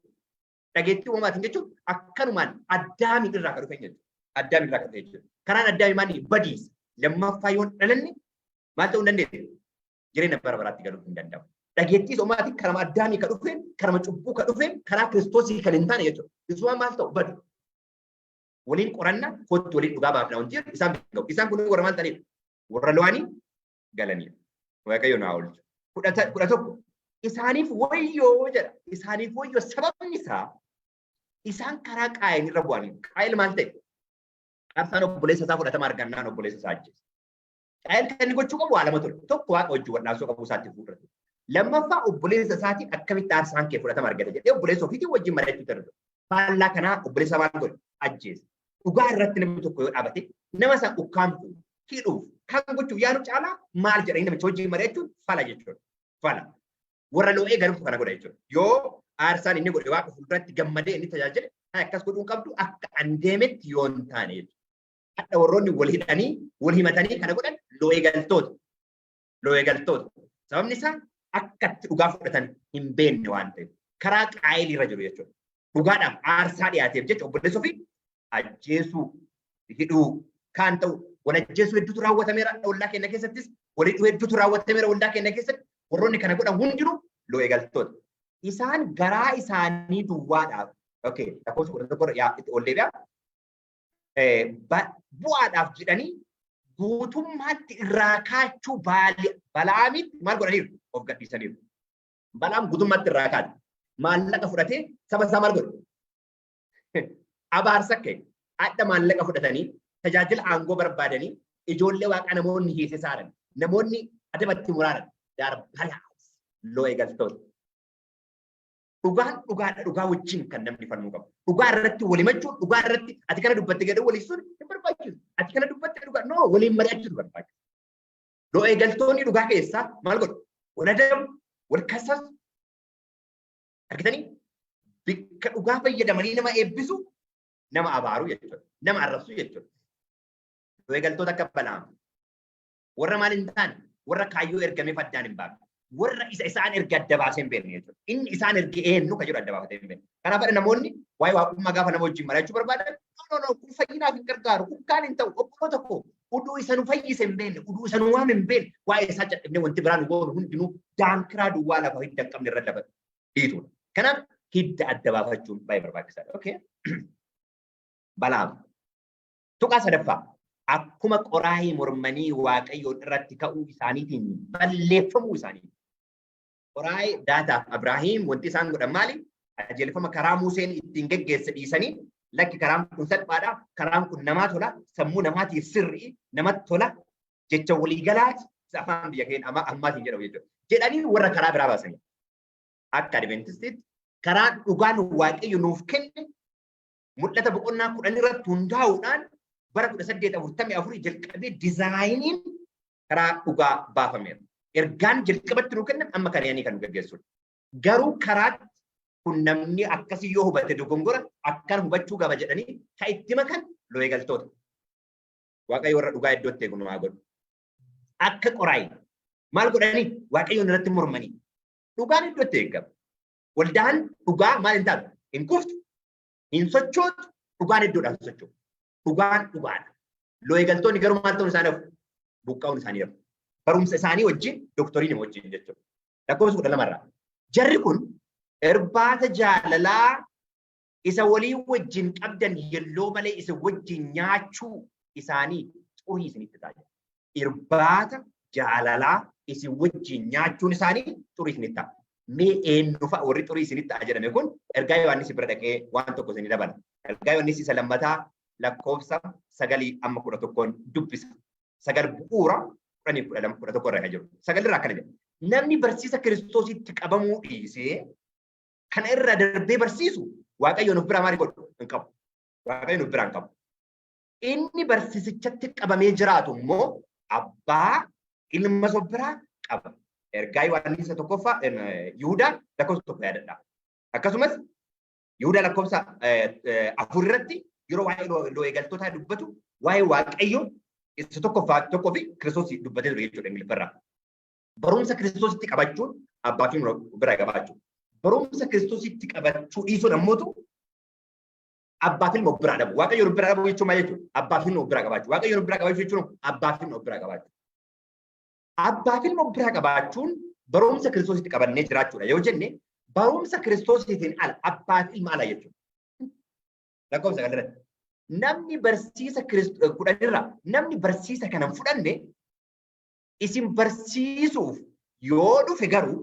Dhageettii uumamaatiin jechuun akkanumaan addaamiin irraa kan dhufe jechuudha. Addaamiin irraa kan dhufe jechuudha. Karaan addaamii maali? Badiisa. Lammaffaa yoo dhalanne maal ta'uu hin dandeessu? Jireenya bara baraatti galuu hin danda'amu. Dhageettii uumamaatiin karama addaamii kan dhufe, karama cubbuu kan dhufe, karaa Kiristoosii kan hin taane jechuudha. Isumaan maal ta'u? Badu. Waliin qoranna kottu waliin dhugaa baafna wanti jedhu isaan beekamu. Isaan kun warra maal ta'aniidha? Warra lo'anii galaniidha. Waaqayyo naa oolchu. Kudha tokko. Isaaniif wayyoo jedha. Isaaniif wayyoo sababni isaa isaan karaa Qaayeen irra bu'anii. Qaayeen maal ta'e? Aarsaan obboleessa isaa fudhatama argannaan obboleessa isaa ajjeese. Qaayeen kan inni gochuu qabu waa lama ture. Tokko waaqa wajjin wal'aansoo qabu isaatti fuudhate. Lammaffaa obboleessa isaatiin akkamitti aarsaan kee fudhatama argate jedhee obboleessa ofiitiin wajjin mari'achuu darbe. Faallaa kanaa obboleessa maal godhe? Ajjeese. Dhugaa irratti namni tokko yoo dhaabate nama san ukkaamtu hidhuuf kan gochuuf yaadu caalaa maal jedhanii namicha wajjin mari'achuun fala jechuudha. Fala. Warra lo'ee galuuf kana godha jechuudha. Yoo aarsaan inni godhe waaqa fuulduratti gammadee inni tajaajile akkas godhuu qabdu akka andeemetti yoon taane hadha warroonni wal hidhanii wal himatanii kana godhan loo'ee galtoota sababni isaa akkatti dhugaa fudhatan hin beekne waan ta'eef karaa qaayilii irra jiru jechuudha dhugaadhaaf aarsaa dhiyaateef jecha obboleessa ofii ajjeesuu hidhuu kaan ta'u wal ajjeesuu hedduutu raawwatameera ollaa keenya keessattis wal hidhuu hedduutu raawwatameera ollaa keenya keessatti warroonni kana godhan hundinuu loo'ee galtoota isaan garaa isaanii duwwaadhaaf okay lakkoofsa kudha tokko itti ol deebi'a bu'aadhaaf jedhanii guutummaatti irraa kaachuu Balaamitti maal godhaniiru of gadhiisaniiru Balaam guutummaatti irraa kaate maallaqa fudhatee saba isaa maal godhe abaarsa kee adda maallaqa fudhatanii tajaajila aangoo barbaadanii ijoollee waaqa namoonni hiisisaaran namoonni adabatti muraaran Balaam loo'ee galtoota dhugaa wajjin kan namni fannoo qabu dhugaa irratti wal himachuun dhugaa irratti ati kana dubbatte gadoo walii sun hin barbaachisu ati kana dubbatte dhugaa no waliin mari'achuu barbaachisu loo'ee galtoonni dhugaa keessaa maal godhu wal adabu wal kassasu argitanii bikka dhugaa fayyadamanii nama eebbisu nama abaaru jechuudha nama arrabsu jechuudha loo'ee galtoota akka Balaam warra maal hin taane warra kaayyoo ergamee faddaan hin baafne warra isaan erga adda baasee hin beekne jechuudha. Inni isaan erga eenyu kan jedhu adda baafatee hin beekne. Kanaaf namoonni waa'ee waaqummaa gaafa nama wajjin mari'achuu barbaadan kun fayyinaaf hin gargaaru kun kaan hin ta'u obbolo tokko uduu isa nu fayyise hin beekne uduu isa nu waame hin beekne waa'ee isaa cadhabnee wanti biraan nu goonu hundinuu daankiraa duwwaa lafa hidda hin qabne irra lafa dhiitudha. Kanaaf hidda adda baafachuun baay'ee barbaachisaadha. Okay. Balaam. Tuqaa sadaffaa. Akkuma qoraayii mormanii waaqayyoon irratti ka'uu isaaniitiin balleeffamuu isaanii. Qoraayii daataaf Abrahiim wanti isaan godhan maali? Qajeelfama karaa Museen ittiin geggeesse dhiisanii lakki karaan kun salphaadha. Karaan kun namaa tola. Sammuu namaatiif sirrii namatti tola. Jecha waliigalaati afaan biyya keenya ammaatiin jedhamu jechuudha. Jedhanii warra karaa biraa baasanii. Akka Adventistiitti karaan dhugaan waaqayyo nuuf kenne mul'ata boqonnaa 10 irratti hundaa'uudhaan bara 1844 jalqabee dizaayiniin karaa dhugaa baafameera. Ergaan jalqabatti nu kennan amma kanaanii kan nu gaggeessudha. Garuu karaatti kun namni akkasii yoo hubate dogongora akkan hubachuu qaba jedhanii kan itti makan loo'ee galtoota. Waaqayyo warra dhugaa iddootti eegu nu haa godhu. Akka qoraayii maal godhanii waaqayyoon irratti mormanii dhugaan iddootti eegama. Waldaan dhugaa maal hin taatu hin kuftu hin sochootu dhugaan iddoodhaan sochootu. Dhugaan dhugaadha. Loo'ee galtoonni garuu maal ta'uun isaanii hafu buqqa'uun isaanii hafu. Barumsa isaanii wajjin dooktoriin wajjin jechuudha. Lakkoofsa 12 jarri kun irbaata jaalalaa isa walii wajjin qabdan yelloo malee isa wajjin nyaachuu isaanii xurii isinitti ta'a. Irbaata jaalalaa isa wajjin nyaachuun isaanii xurii isinitti ta'a. Mee eenyu fa'a warri xurii isinitti ta'a jedhame kun ergaa Yohaannis bira dhaqee waan tokko isinii dabala. Ergaa Yohaannis isa lammataa lakkoofsa 9-11 dubbisa. 9 bu'uura 10-11 irraa jiru. 9 irraa akkana jedha. Namni barsiisa Kiristoositti qabamuu dhiisee kana irra darbee barsiisu waaqayyoon of biraa maal godhu hin qabu. Waaqayyoon of biraa hin qabu. Inni barsiisichatti qabamee jiraatu immoo abbaa ilma of biraa qaba. Ergaa Yohaannis tokkoffaa Yihuudaa lakkoofsa 1 yaadadha. Akkasumas Yihuudaa lakkoofsa 4 irratti yeroo waa'ee loo'ee galtootaa dubbatu waa'ee waaqayyoo isa tokkoo fi Kiristoos dubbatee ture jechuudha Ingiliffarraa. Barumsa Kiristoositti qabachuun abbaa fi ilma biraa qabaachuu. Barumsa Kiristoositti qabachuu dhiisuun ammoo abbaa fi ilma biraa dhabu. Waaqayyoon biraa dhabu jechuun maal jechuudha? Abbaa fi ilma biraa qabaachuu. Waaqayyoon biraa qabaachuu jechuun abbaa fi ilma biraa qabaachuu. Abbaa fi ilma biraa qabaachuun barumsa Kiristoositti qabannee jiraachuudha. Yoo jenne barumsa Kiristoositiin ala abbaa fi ilma ala jechuudha. Lakkoofsa kanarratti namni barsiisa kudhanirraa namni barsiisa kana fudhanne isin barsiisuuf yoo dhufe garuu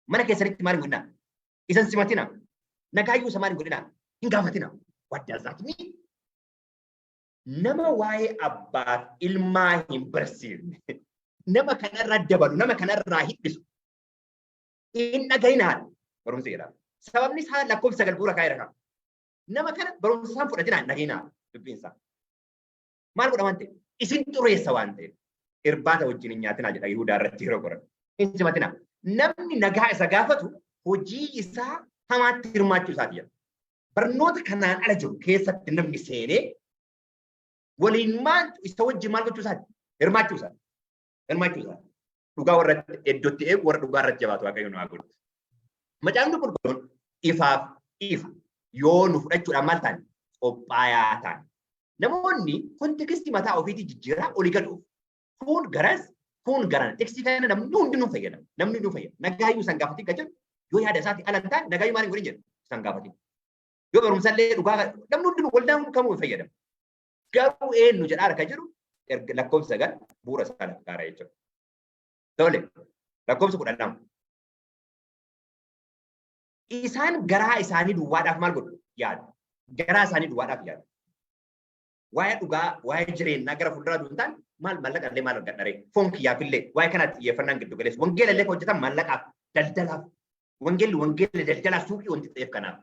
mana keessanitti maal hin godhinaa? Isan simatina. Nagaayyuu isa maal hin godhinaa? Hin gaafatina. What does that mean? Nama waa'ee abbaaf ilmaa hin barsiifne nama kanarraa dabalu nama kanarraa hidhisu hin dhagayinaa barumsa jedhama. Sababni isaa lakkoofsa 9 bu'uura kaa'eera kana. Nama kana barumsa isaan fudhatinaa dhagayinaa dubbiin isaa. Maal godha waan ta'eef? Isin xureessa waan ta'eef. Irbaata wajjin hin nyaatinaa jedha Yihuudaa irratti yeroo qoran. Hin simatinaa. Namni nagaa isa gaafatu hojii isaa hamaatti hirmaachuu isaati jedha. Barnoota kanaan ala jiru keessatti namni seenee waliin maal isa wajjin maal gochuu isaati? Hirmaachuu isaati. Hirmaachuu isaati. Dhugaa warra iddootti eegu warra dhugaa irratti jabaatu Waaqayyo nu haa godhu. Macaafni qulqulluun ifaaf ifa yoo nu fudhachuudhaan maal ta'an? Qophaayaa ta'an. Namoonni kontekstii mataa ofiitii jijjiiraa olii galuuf kun garas kun garan tekstii kana namni hundinuu fayyadama. Namni hundinuu fayyada. Nagaayyuu san gaafatii gajjan yoo yaada isaatti ala hin taane nagaayyuu maaliin godhin jedhu san gaafatii. Yoo barumsallee dhugaa namni hundinuu waldaan kamuu fayyadama. Garuu eenyu jedhaa harka jiru lakkoofsa 9 bu'uura isaa lakkaara jechuudha. Tole lakkoofsa 12. Isaan garaa isaanii duwwaadhaaf maal godhu? Yaadu. Garaa isaanii duwwaadhaaf yaadu. Waa'ee dhugaa, waa'ee jireenyaa gara fuulduraa duuntaan maal mallaqallee maal argadharee foon kiyyaafillee waa'ee kanatti xiyyeeffannaan giddu galeessa. Wangeelallee kan hojjetan mallaqaaf daldalaaf. Wangeelli daldalaaf suuqii wanti ta'eef kanaaf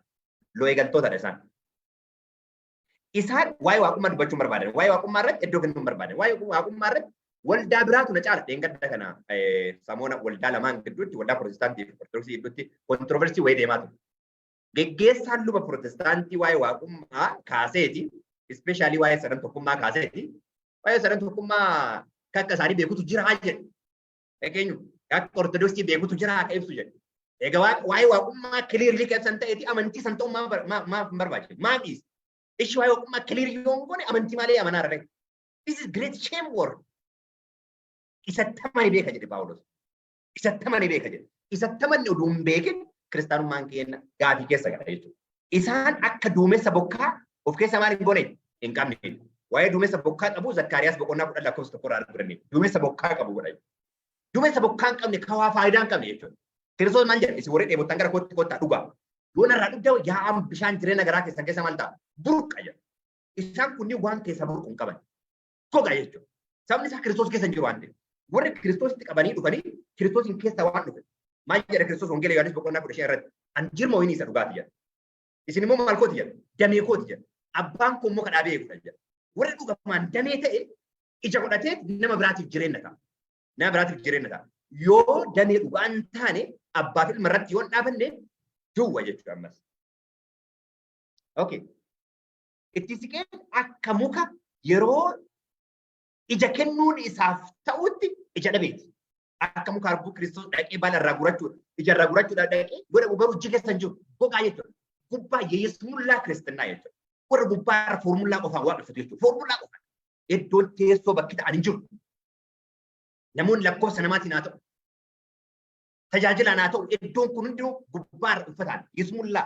loo eegaltootadha isaan. Isaan waa'ee waaqummaa dubbachuun barbaadan. Waa'ee waaqummaa irratti iddoo kennuun barbaadan. Waa'ee waaqummaa irratti waldaa biraatu na caala. Dheengadda kana samoona waldaa lamaan gidduutti waldaa Pirotestaantii fi Ortodoksii gidduutti kontiroversii wayii deemaa ture. Geggeessaan luba Pirotestaantii waa'ee waaqummaa kaaseeti. Especially waa'ee sadan tokkummaa kaaseeti. Waa'ee sadan tokkummaa akka isaanii beekutu jira jedhu. Eegeenyu akka Ortodoksii beekutu jira akka ibsu jedhu. Egaa waa'ee waaqummaa kiliirlii keessan ta'eeti amantii san ta'uu maaf hin barbaachise. Maafis ishee waa'ee waaqummaa kiliirlii yoo hin goone amantii malee amanaa irra. This is great shame word. Isattamani beeka jedhe Paawulos. Isattamani beeka jedhe. Isattamani oduu hin beekin kiristaanummaan keenya gaafii keessa gala jechuudha. Isaan akka duumessa bokkaa of keessa maal hin goone hin qabne. Waa'ee duumessa bokkaa qabu Zakkaariyaas boqonnaa 10 lakkoofsa 1 irraa arginu. Duumessa bokkaa qabu godha. Duumessa bokkaa hin qabne kawaa faayidaa hin qabne jechuudha. Kiristoos maal jedha? Isin warri dheebottan gara kootti kottaa dhugaa. Yoo narraa dhugdee yaa'an bishaan jireenya garaa keessan keessa maal ta'a? Burqa jedha. Isaan kunniin waan keessa burqu hin qaban. Goga jechuudha. Sabni isaa Kiristoos keessa hin jiru waan ta'eef. Warri Kiristoositti qabanii dhufanii Kiristoosin keessa waan dhufe. Maal jedha Kiristoos wangeela Yohaannis boqonnaa 15 irratti? An jirma wayinii isa dhugaati jedha. Isin immoo maal kooti jedha? Damee kooti jedha. Abbaan koo immoo kadhaa beekudha jedha. Warri dhugamaan damee ta'e ija godhatee nama biraatiif jireenya ta'a. Nama biraatiif jireenya ta'a. Yoo damee dhugaa hin taane abbaaf ilma irratti yoo hin dhaabanne duwwa jechuudha ammas. Okay. Itti siqeen akka muka yeroo ija kennuun isaaf ta'utti ija dhabeeti. Akka muka harbuu Kiristoos dhaqee baala irraa gurachuudha. Ija irraa gurachuudhaan dhaqee godha garuu iji keessa hin jiru. Gogaa jechuudha. Gubbaa yeesumullaa kiristinnaa jechuudha. Warra gubbaa irra foormullaa qofaan waaqeffatu jechuudha. Foormullaa qofaan. Iddoon teessoo bakki ta'an hin jiru. Namoonni lakkoofsa namaatiin haa ta'u. Tajaajilaan haa ta'u. Iddoon kun hundinuu gubbaa irra uffataan. Yeesumullaa.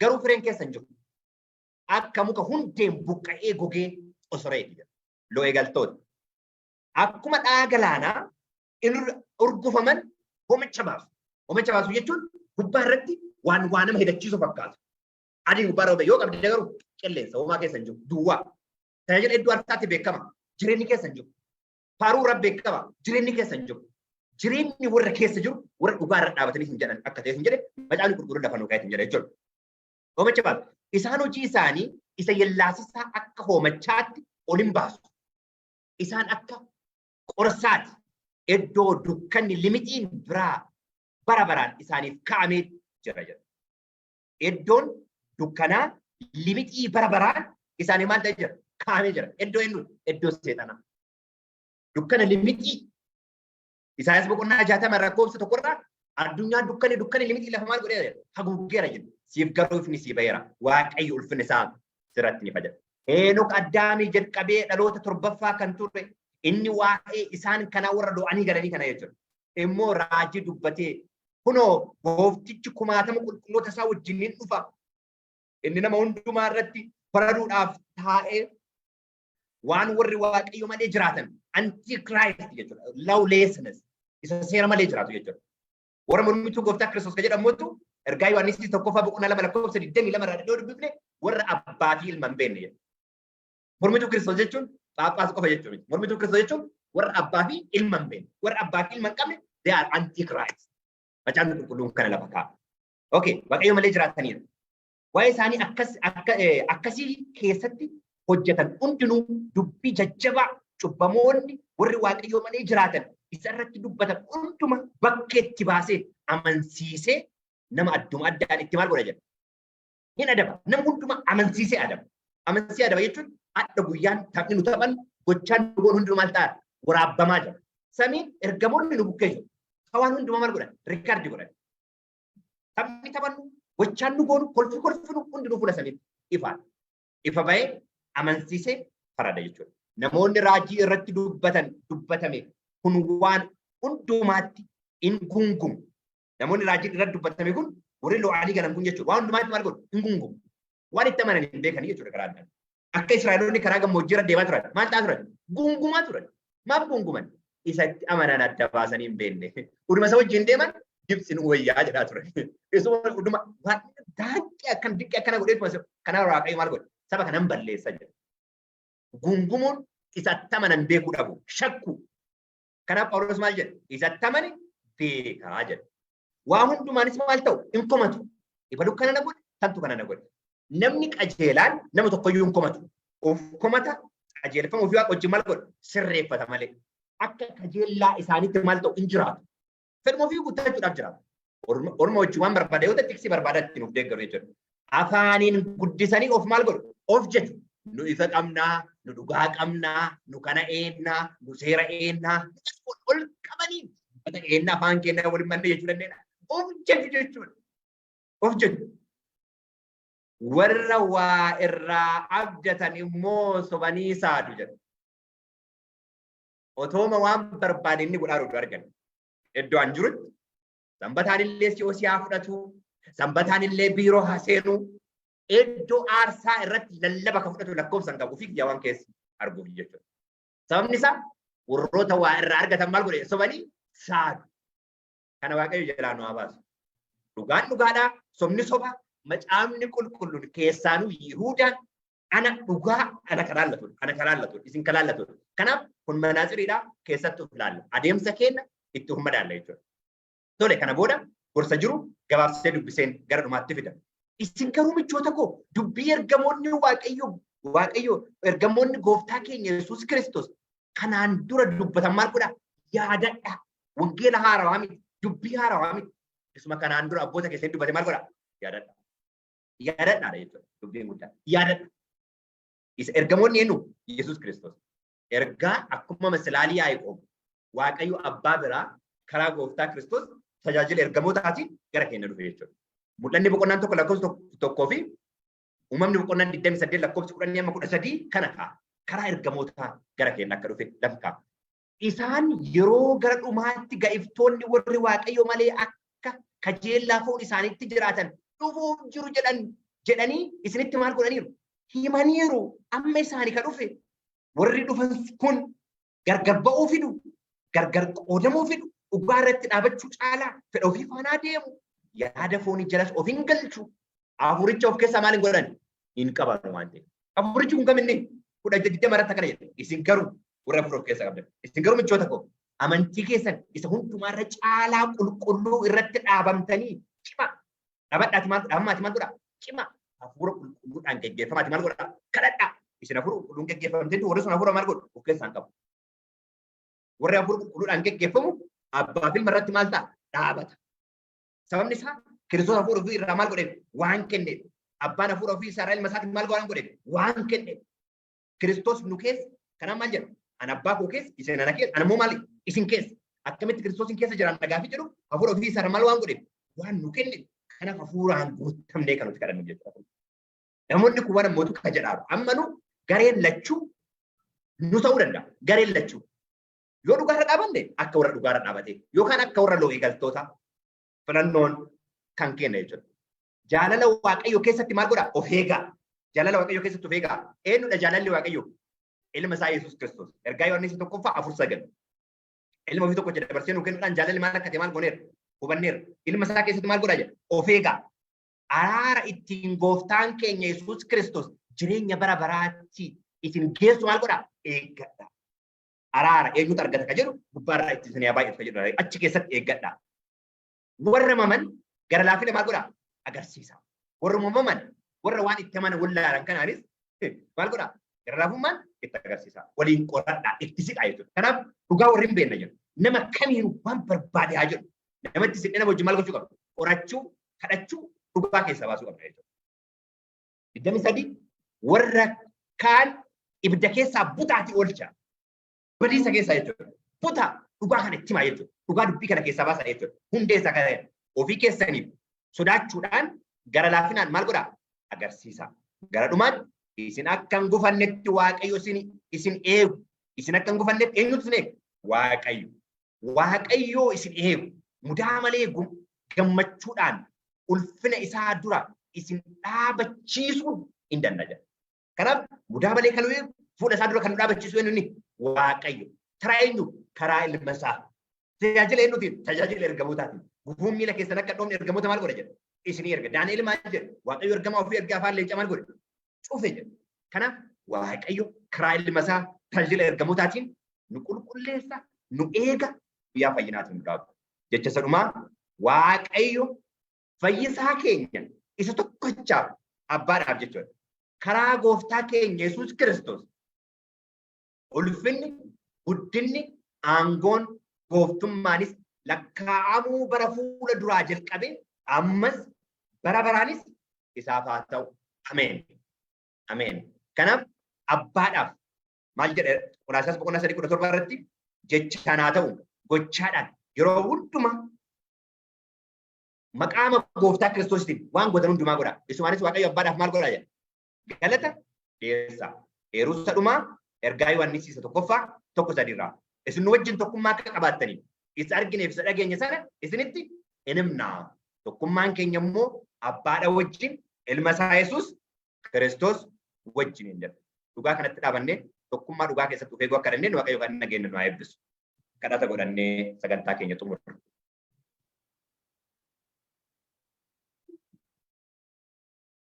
Garuu fireen keessa hin jiru. Akka muka hundeen buqqa'ee gogee osoreeti jedha. Loo eegaltoota. Akkuma dhaa galaanaa urgufaman homicha baasu. Homicha baasu jechuun gubbaa irratti waan nama hidhachiisu fakkaatu. Adii gubbaa irra yoo qabde garuu qilleensa homaa keessa hin jiru. Duwwaa. Tajaajila iddoo arsaatti beekama. Jireenyi keessa hin jiru. Faaruu irra beekama. Jireenyi keessa hin jiru. Jireenyi warra keessa jiru warra dhugaa irra dhaabatanii hin jedhan akka ta'e hin jedhe macaafni qulqulluun lafa nuu kaa'e hin jedhe jechuudha. Homicha baasu. Isaan hojii isaanii isa yellaasisaa akka hoomachaatti ol hin baasu. Isaan akka qorsaati iddoo dukkanni limixiin biraa bara baraan isaaniif kaa'amee jira jedha. Iddoon dukkanaa limixii bara baraan isaanii maal ta'e jira? Kaa'amee jira. Iddoo eenyu? Iddoo seexanaa. Dukkana limixii. Isaayaas boqonnaa 60 lakkoofsa 1 irraa addunyaan dukkanni limixii lafa maal godhee haguuggeera jedhu. Siif garuu ifni sii baheera. Waaqayyo ulfinni isaa sirratti ni fayyada. Heenok Addaamii jalqabee dhaloota 7ffaa kan ture inni waa'ee isaan kana warra du'anii galanii kana jechuudha. Immoo raajii dubbatee kunoo gooftichi 1000 qulqulloota isaa wajjin ni dhufa. Inni nama hundumaa irratti faraduudhaaf taa'ee waan warri waaqayyo malee jiraatan antichrist jechuudha. Lawlessness isa seera malee jiraatu jechuudha. Warra mormituu gooftaa Kiristoos kan jedhamutu ergaa Yohaannis 1 boqonnaa 2 lakkoofsa 22 irraa dubbifne warra abbaa fi ilma hin beekne jedha. Mormituu Kiristoos jechuun Phaaphaas qofa jechuudha. Mormituu Kiristoos jechuun warra abbaa fi ilma hin beekne. Warra abbaa fi ilma hin qabne they are antichrist. Macaafni qulqulluun kana lafa kaa'a. Okay, waaqayyo malee jiraatanidha. Waa'ee isaanii akkasii keessatti hojjetan hundinuu dubbii jajjabaa cubbamoonni warri waaqayyo malee jiraatan isa irratti dubbatan hunduma bakkeetti baasee amansiisee nama adduma addaan itti maal godha jedha. Hin adaba. Nama hundumaa amansiisee adaba. Amansiisee adaba jechuun adda guyyaan taphni nu taphan gochaan nu goon hundumaa maal ta'a waraabbamaa jira. Samiin ergamoonni nu bukkee jiru. Hawaan hundumaa maal godhan rikaardi godhan. Taphni taphannu gochaan nu goonu kolfinu hundi nu fuula samiin ifaan. Ifa ba'ee amansiisee farada jechuudha. Namoonni raajii irratti dubbatame kun waan hundumaatti in gungumu. Namoonni raajii irratti dubbatame kun warri lo'aalii galan kun jechuudha. Waan hundumaatti maal godhu in gungumu. Waan itti amanan hin beekanii jechuudha karaa addaan. Akka Israa'eloonni karaa gammoojjii irra deemaa turan maal ta'aa turan? Gungumaa turan. Maaf gunguman? Isatti amanan adda baasanii hin beekne. Uduma isa wajjin deeman Gibsiin wayyaa jedhaa turan. Isuma uduma waan daanqee akkan diqqee akkana godhee kana Waaqayyo maal godhe? Saba kanan balleessa jedha. Gungumuun isatti amanan beekuu dhabu. Shakku. Kanaaf Phaawulos maal jedha? Isatti amane beekaa jedha. Waa hundumaanis maal ta'u? In komatu. Ibalu kana na godhe, tantu kana na godhe. Namni qajeelaan nama tokkoyyuu hin komatu. Of komata qajeelfama ofii Waaqa wajjin maal godha? Sirreeffata malee. Akka qajeellaa isaaniitti maal ta'u hin jiraatu. Fedhuma ofii guuttachuudhaaf jiraatu. Orma wajjin waan barbaada yoo ta'e tiksii barbaada ittiin of deeggaru jechuudha. Afaaniin guddisanii of maal godhu? Of jechu. Nu ifa qabnaa, nu dhugaa qabnaa, nu kana eennaa, nu seera eennaa. Ol qabanii uffata eennaa afaan keenyaa waliin mannee jechuu dandeenya. Of jechu jechuudha. Of jechu. Warra waa irraa abdatan immoo sobanii saadu jedha. Otooma waan barbaade inni godhaa jiru argan. Iddoo an jirutti sanbataan illee si'oosii haa fudhatu, sanbataan illee biiroo haa seenu, iddoo aarsaa irratti lallaba kan fudhatu lakkoofsan qabu fi waan keessa arguuf jechuudha. Sababni isaa warroota waa irraa argatan maal godhe sobanii saadu. Kana Waaqayyo jalaa nu haa baasu. Dhugaan dhugaadhaa, sobni sobaa, macaafni qulqulluun keessaanuu Yihuudaan ana dhugaa ana kalaallatu isin kalaallatu. Kanaaf kun manaasiriidhaa keessatti of ilaalla. Adeemsa keenya itti of madaalla jechuudha. Tole kana booda gorsa jiru gabaabsee dubbiseen gara dhumaatti fida. Isin garuu michoota koo dubbii ergamoonni Waaqayyo ergamoonni gooftaa keenya Yesuus Kiristoos kanaan dura dubbatan maal godhaa? Yaadadhaa. Wangeela haarawaa miti. Dubbii haarawaa miti. Isuma kanaan dura abboota keessatti dubbate maal godhaa? Yaadadhaa. Yaadadhaa jechuudha. Dubbiin guddaa. Yaadadhaa. Isa ergamoonni eenyu? Yesuus Kiristoos. Ergaa akkuma masalaalii Yaaqoob Waaqayyo abbaa biraa karaa gooftaa Kiristoos tajaajila ergamootaatiin gara keenya dhufe jechuudha. Mul'anni boqonnaan tokko lakkoofsa tokkoo fi uumamni boqonnaan 28 lakkoofsa 10-13 kana ka'a. Karaa ergamootaa gara keenya akka dhufe lafa ka'a. Isaan yeroo gara dhumaatti ga'iftoonni warri Waaqayyo malee akka kajeellaa foon isaaniitti jiraatan dhufuuf jiru jedhanii isinitti maal godhaniiru? Himaniiru. Amma isaanii kan dhufe warri dhufan kun gargar ba'uu fidu, gargar qoodamuu fidu, dhugaa irratti dhaabachuu caalaa fedha ofii faanaa deemu, yaada foonii jalas of hin galchu. Afuricha of keessaa maal hin godhan? Hin qaban waan ta'eef. Afurichi kun kam inni? 10 marata kana jedha. Isin garuu warra afur of keessaa qabdan. Isin garuu michoota koo amantii keessan isa hundumaarra caalaa qulqulluu irratti dhaabamtanii cima. Dhaabadhaati maal godhaa? Cima. Hafuura qulqulluudhaan geggeeffamaati maal godhaa? Kadhadhaa. Isin hafuura qulqulluun geggeeffamtee warri sun hafuura maal godhu? Of keessaan qabu. Warri hafuura qulqulluudhaan geggeeffamu abbaa fi ilma irratti maal ta'a? Dhaabata. Sababni isaa Kiristoos hafuura ofii irraa maal godheef? Waan kenneef. Abbaan hafuura ofii isaa irraa ilma isaatiin maal godheef? Waan kenneef. Kiristoos nu keessa kanaan maal jedha? Ana abbaa koo keessa, isin ana keessa, ana immoo maali? Isin keessa. Akkamitti Kiristoos keessa jiraan dhagaafii jedhu hafuura ofii isaa irraa maal waan godheef? Waan nu kenneef. Kanaaf hafuuraan guutamnee kan nuti kadhannu jechuudha. Namoonni kun waan ammootu kan jedhaaru. Amma nu gareen lachuu nu ta'uu danda'a. Gareen lachuu. Yoo dhugaarra dhaabanne akka warra dhugaarra dhaabatee yookaan akka warra lo'ee galtoota filannoon kan kenna jechuudha. Jaalala Waaqayyoo keessatti maal godhaa? Of eegaa. Jaalala Waaqayyoo keessatti of eegaa. Eenyudha jaalalli Waaqayyoo? Ilma isaa Yesuus Kiristoos. Ergaa Yohaannis 1:4-9. Ilma ofii tokko jedha dabarsee nuu kennuudhaan jaalalli maal akka ta'e maal gooneera? Hubanneera. Ilma isaa keessatti maal godhaa jedha? Of eegaa. Araara ittiin gooftaan keenya Yesuus Kiristoos jireenya bara baraatti isin geessu maal godhaa? Eeggadha. Araara eenyutu argata ka jedhu gubbaarraa itti isin yaa baay'atu ka jedhu achi keessatti eeggadha. Warra maman gara laafina maal godhaa? Agarsiisa. Warra maman warra waan itti amana wallaalan kanaanis maal godhaa? Gara laafummaan itti agarsiisa. Waliin qoradhaa itti siqaa jechuudha. Kanaaf dhugaa warri hin beekne jedhu. Nama kamiinuu waan barbaade haa jedhu. Namatti siqee nama wajjin maal gochuu qabu? Qorachuu kadhachuu dhugaa keessaa baasuu qabna jechuudha. 23 warra kaan ibidda keessaa butaati oolcha. Badiisa keessaa jechuudha. Buta dhugaa kana itti himaa jechuudha. Dhugaa dubbii kana keessaa baasaa jechuudha. Hundeessaa kana ofii keessaniif sodaachuudhaan gara laafinaan maal godhaa? Agarsiisa. Gara dhumaan isin akka hin gufannetti Waaqayyo isin eegu. Isin akka hin gufannetti eenyutu isin eegu? Waaqayyo. Waaqayyo isin eegu. Mudaa malee gammachuudhaan ulfina isaa dura isin dhaabachiisuu hin danda'a. Kanaaf mudaa malee kan eegu fuula isaa dura kan dhaabachiisu eenyuuni? Waaqayyo. Karaa eenyu? Karaa ilma isaa. Tajaajila eenyuutiin? Tajaajila ergamootaatiin. Gufuun miila keessan akka dhoofne ergamoota maal godha jedha? Isinii erga. Daani'el maal jedha? Waaqayyo ergamaa ofii erga afaan leencaa maal godha? Cufe jedha. Kanaaf Waaqayyo karaa ilma isaa tajaajila ergamootaatiin nu qulqulleessa, nu eega, guyyaa fayyinaatiin nu dhaabu. Jecha sadumaa Waaqayyo fayyisaa keenya isa tokkochaaf abbaadhaaf jechuudha. Karaa gooftaa keenya Yesuus Kiristoos ulfinni, guddinni, aangoon, gooftummaanis lakkaa'amuu bara fuula duraa jalqabee ammas bara baraanis isaaf haa ta'u. Ameen. Ameen. Kanaaf abbaadhaaf maal jedhe Qoolaasiyaas 3:17 irratti jechaan haa ta'u gochaadhaan yeroo hundumaa maqaama gooftaa Kiristoositiin waan godhan hundumaa godha. Isumaanis Waaqayyo abbaadhaaf maal godha jedha? Galata dhiyeessaa. Eeruusa dhumaa ergaa Yohaannis 1:1 isin nu wajjin tokkummaa akka qabaattaniif isa argineef isa dhageenye sana isinitti hin himnaa. Tokkummaan keenya immoo abbaadha wajjin ilma isaa Yesuus Kiristoos wajjin hin jedha. Dhugaa kanatti dhaabannee tokkummaa dhugaa keessatti of eeguu akka dandeenyu Waaqayyo kan nageenya nu haa eebbisu. Kadhata godhannee sagantaa keenya xumurra.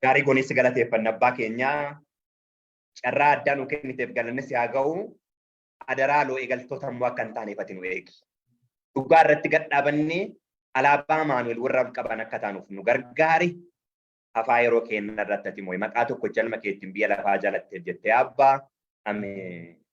Gaarii goonee galateeffanna abbaa keenyaa carraa addaa nu kenniteef galanni si haa ga'u. Adaraa loo eegaltoota immoo akka hin taaneef ati nu eegi. Dhugaa irratti gad dhaabannee alaabaa Amaanu'el warra qaban akka taanuuf nu gargaari. Hafaa yeroo keenya irratti ati moo'e maqaa tokko jalma keettiin biyya lafaa jalatteef jettee abbaa. Ameen.